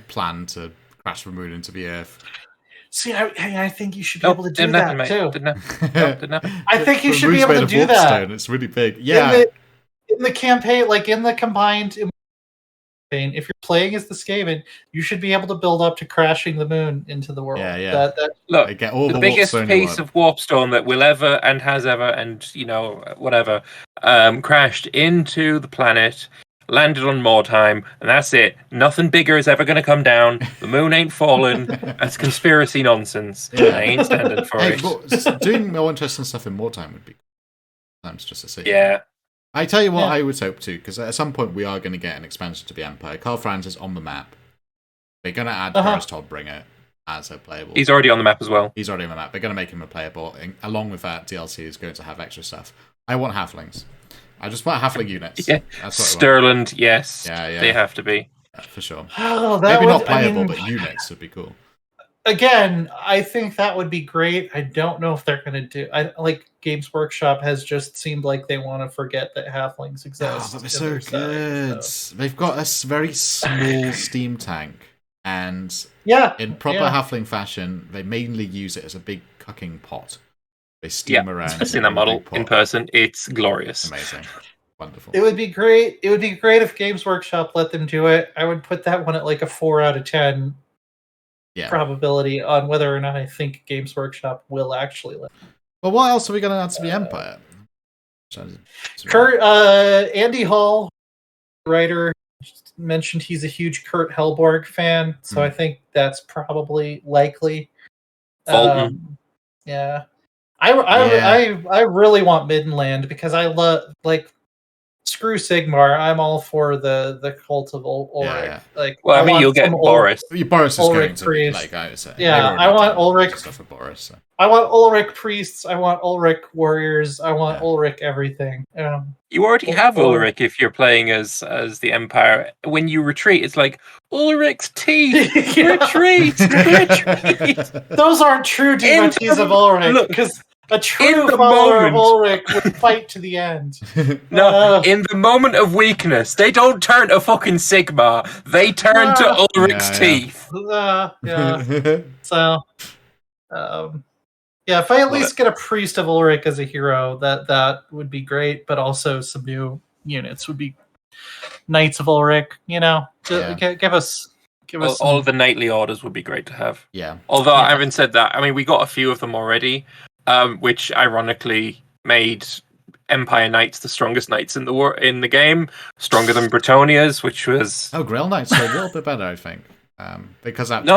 plan to crash the moon into the Earth. See, I think you should be able to do that too. Didn't happen. I think you should be able to do that. It's really big. Yeah. In the campaign, like in the combined campaign, if you're playing as the Skaven, you should be able to build up to crashing the moon into the world. Yeah. Look, get all the biggest piece of warpstone that will ever and has ever and whatever crashed into the planet, landed on Mordheim, and that's it. Nothing bigger is ever going to come down. The moon ain't fallen. That's conspiracy nonsense. I ain't standing for it. Doing more interesting stuff in Mordheim would be cool. Just to see. Yeah. I tell you what, I would hope to, because at some point we are going to get an expansion to the Empire. Karl Franz is on the map. They're going to add Boris Todbringer as a playable. He's already on the map as well. He's already on the map. They're going to make him a playable. And along with that, DLC is going to have extra stuff. I want halflings. I just want halfling units. Yeah. Stirland, yes. Yeah. They have to be. Yeah, for sure. Maybe not playable, but units would be cool. Again, I think that would be great. I don't know if they're going to do. Games Workshop has just seemed like they want to forget that halflings exist. But they're so good. They've got a very small steam tank, and in proper halfling fashion, they mainly use it as a big cooking pot. They steam around. I've seen that model in person. It's glorious. Amazing. Wonderful. It would be great. It would be great if Games Workshop let them do it. I would put that one at like a 4 out of 10. Probability on whether or not I think Games Workshop will actually let them. Well, what else are we going to add to the Empire? Kurt, Andy Hall, writer, mentioned he's a huge Kurt Helborg fan, so I think that's probably likely. Fulton. I really want Middenland, because I love, screw Sigmar. I'm all for the cult of Ulrich. You'll get Boris. Boris is Ulrich going to priest. I would say. I want Ulrich stuff for Boris. So. I want Ulrich priests. I want Ulrich warriors. I want Ulrich everything. You already have Ulrich if you're playing as the Empire. When you retreat, it's like Ulrich's teeth. Retreat. Those aren't true devotees of Ulrich, because a true follower of Ulrich would fight to the end. In the moment of weakness, they don't turn to fucking Sigmar. They turn to Ulrich's teeth. So, if I at least get a priest of Ulrich as a hero, that would be great. But also some new units would be Knights of Ulrich. Give us all of the knightly orders would be great to have. Yeah. Although having said that, I mean, we got a few of them already. Which ironically made Empire Knights the strongest knights in the game, stronger than Bretonnia's, which was Grail Knights are a little bit better, I think, because that the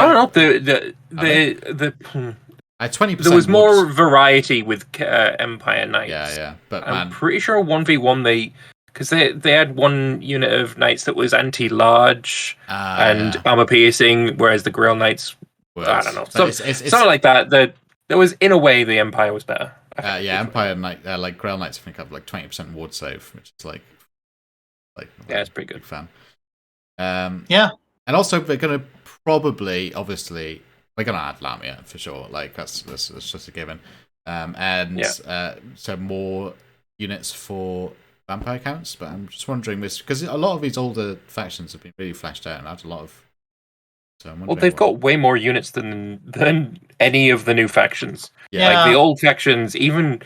20%. There was more variety with Empire Knights. Yeah, but I'm pretty sure 1v1 they because they had one unit of knights that was anti-large and armor piercing, whereas the Grail Knights, I don't know, something like that. That was, in a way, the Empire was better. Empire Knight, like Grail Knights, I think have like 20% ward save, which is like it's pretty good. Big fan. And also they're gonna probably, obviously, we're gonna add Lamia for sure. Like that's just a given. So more units for vampire counts, but I'm just wondering this because a lot of these older factions have been really fleshed out and had a lot of. So well, they've got way more units than any of the new factions. Yeah. Like the old factions, even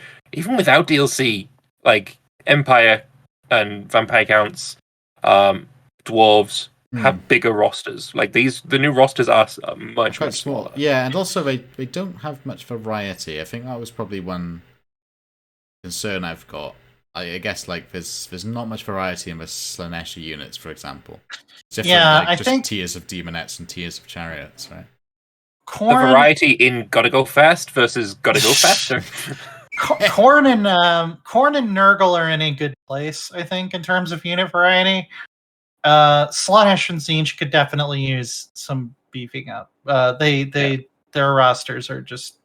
without DLC, like Empire and vampire counts, dwarves have bigger rosters. Like the new rosters are much smaller. Yeah, and also they don't have much variety. I think that was probably one concern I've got. I guess like there's not much variety in the Slaaneshi units, for example. I think tiers of demonettes and tiers of chariots, right? The variety in gotta go fast versus gotta go faster. Khorne and Nurgle are in a good place, I think, in terms of unit variety. Slaanesh and Tzeentch could definitely use some beefing up. Their rosters are just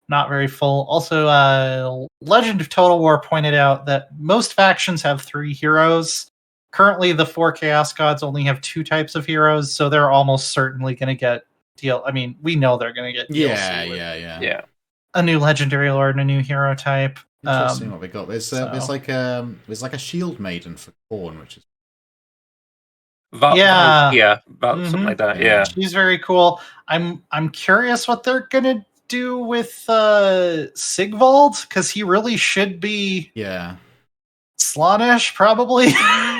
not very full. Also, Legend of Total War pointed out that most factions have 3 heroes. Currently, the 4 Chaos Gods only have 2 types of heroes, so they're almost certainly going to get I mean, we know they're going to get DLC. Yeah. A new Legendary Lord and a new hero type. Interesting what we got. There's like a Shield Maiden for Khorne, which is something like that. Yeah, she's very cool. I'm curious what they're gonna do with Sigvald, because he really should be Slaanesh probably.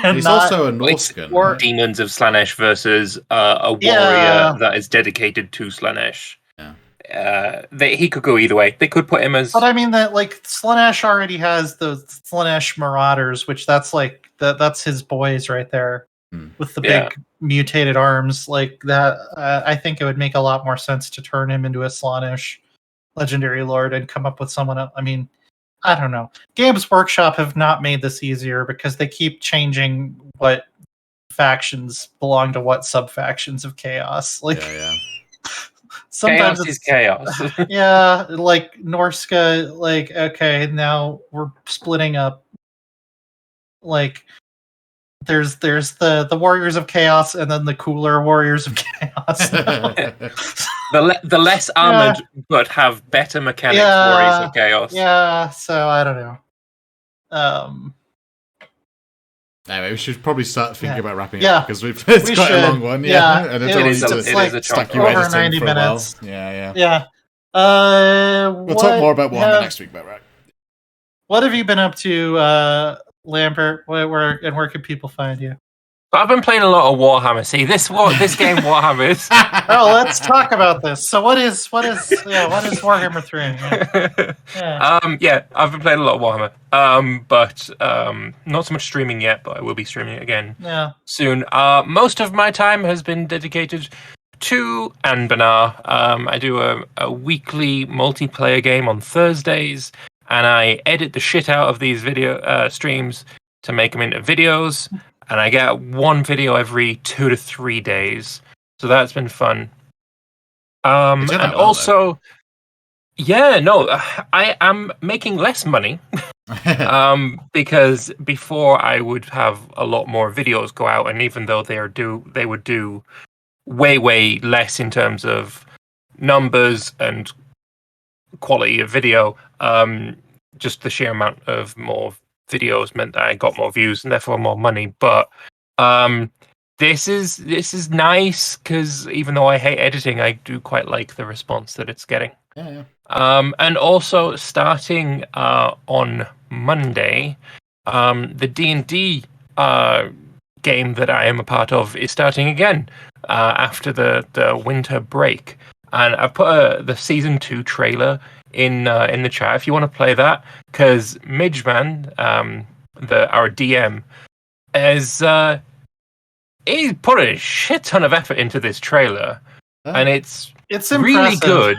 And he's also a Norscan. Or Demons of Slaanesh versus a warrior that is dedicated to Slaanesh. He could go either way. They could put him as. But I mean that like Slaanesh already has the Slaanesh Marauders, which that's like that's his boys right there. With the big mutated arms like that, I think it would make a lot more sense to turn him into a Slaanesh Legendary Lord and come up with someone else. I mean, I don't know. Games Workshop have not made this easier because they keep changing what factions belong to what sub-factions of Chaos. Like, sometimes chaos is chaos. Like Norska, like, okay, now we're splitting up. Like, there's the Warriors of Chaos and then the cooler Warriors of Chaos. the less armored but have better mechanics Warriors of Chaos. Yeah, so I don't know. Anyway, we should probably start thinking about wrapping up because it's quite a long one. And it is a stuck you over 90 minutes. Yeah. We'll talk more about Warhammer next week, right? What have you been up to, Lambert? Where can people find you? I've been playing a lot of Warhammer. See, this game Warhammer is. Oh, let's talk about this. So, what is Warhammer 3? I've been playing a lot of Warhammer. But not so much streaming yet. But I will be streaming it again. Soon. Most of my time has been dedicated to Anbanar. I do a weekly multiplayer game on Thursdays. And I edit the shit out of these video streams to make them into videos. And I get one video every 2 to 3 days. So that's been fun. And also, I am making less money. Because before I would have a lot more videos go out. And even though they would do way, way less in terms of numbers and quality of video, just the sheer amount of more videos meant that I got more views and therefore more money. But this is nice because even though I hate editing, I do quite like the response that it's getting. And also starting on Monday, the D&D game that I am a part of is starting again after the winter break. And I've put the season 2 trailer in the chat if you want to play that, because Midgeman, our DM, he put a shit ton of effort into this trailer, and it's really good.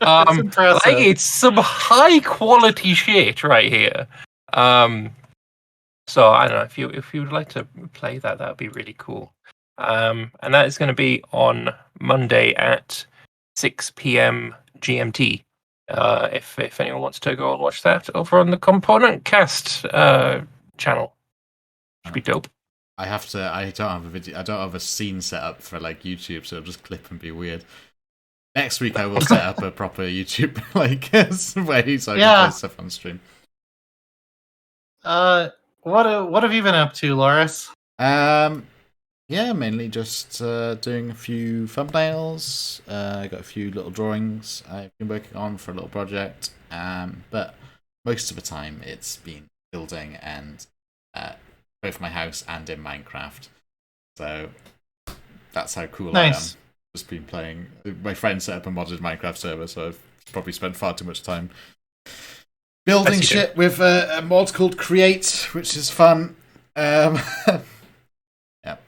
It's impressive. Like, it's some high quality shit right here. So I don't know if you would like to play that would be really cool. And that is going to be on Monday at 6 p.m. GMT. If anyone wants to go and watch that over on the Component Cast channel, should be dope. I don't have a video. I don't have a scene set up for like YouTube, so it'll just clip and be weird. Next week I will set up a proper YouTube way so I can play stuff on stream. What have you been up to, Loris? Mainly just doing a few thumbnails. I got a few little drawings I've been working on for a little project. But most of the time it's been building and both my house and in Minecraft. So that's how cool I am. Just been playing. My friend set up a modded Minecraft server, so I've probably spent far too much time building shit with a mod called Create, which is fun. Yeah,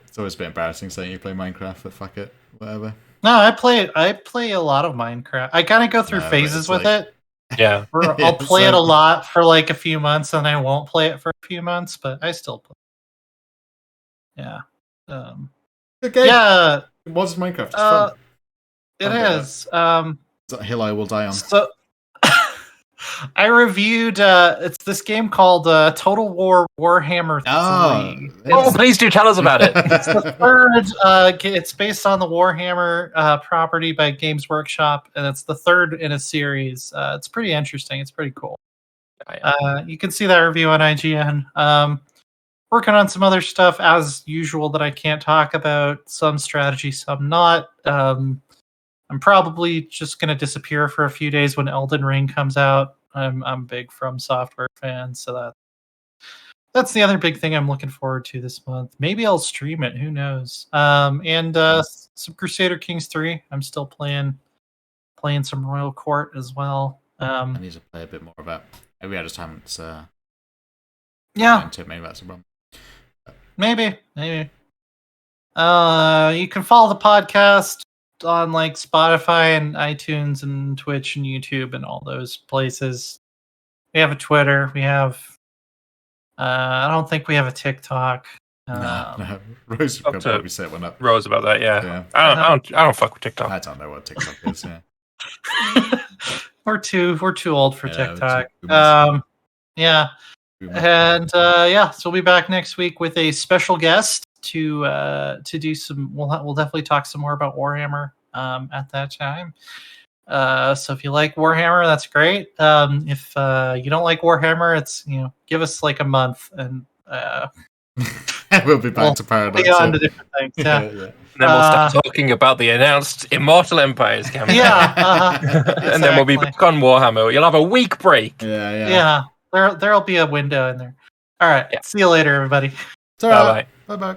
it's always a bit embarrassing saying you play Minecraft, but fuck it, whatever. No, I play a lot of Minecraft. I kind of go through phases with it. Yeah, I'll play it a lot for like a few months, and I won't play it for a few months, but I still play. Yeah. Okay. Yeah. What's Minecraft? It's fun. It is. It's a hill I will die on. So I reviewed it's this game called Total War Warhammer 3. Please do tell us about it. It's the third it's based on the Warhammer property by Games Workshop, and it's the third in a series. It's pretty interesting. It's pretty cool. You can see that review on IGN. Working on some other stuff as usual that I can't talk about. Some strategy, some not. I'm probably just going to disappear for a few days when Elden Ring comes out. I'm a big From Software fan, so that's the other big thing I'm looking forward to this month. Maybe I'll stream it. Who knows? And some Crusader Kings 3. I'm still playing some Royal Court as well. I need to play a bit more of that. Maybe I just haven't. Maybe that's a problem. Maybe. You can follow the podcast on like Spotify and iTunes and Twitch and YouTube and all those places. We have a Twitter. We have. I don't think we have a TikTok. No. Rose could probably set one up. Rose about that, yeah. I don't fuck with TikTok. I don't know what TikTok is. Yeah. We're too old for TikTok. Yeah. And so we'll be back next week with a special guest to do some. We'll definitely talk some more about Warhammer at that time. So if you like Warhammer, that's great. If you don't like Warhammer, it's give us like a month and we'll be back to Paradise. On to different things. Yeah. And then we'll start talking about the announced Immortal Empires campaign. Yeah. Exactly. And then we'll be back on Warhammer. You'll have a week break. Yeah. There'll be a window in there. All right. See you later, everybody. Bye-bye. Bye-bye.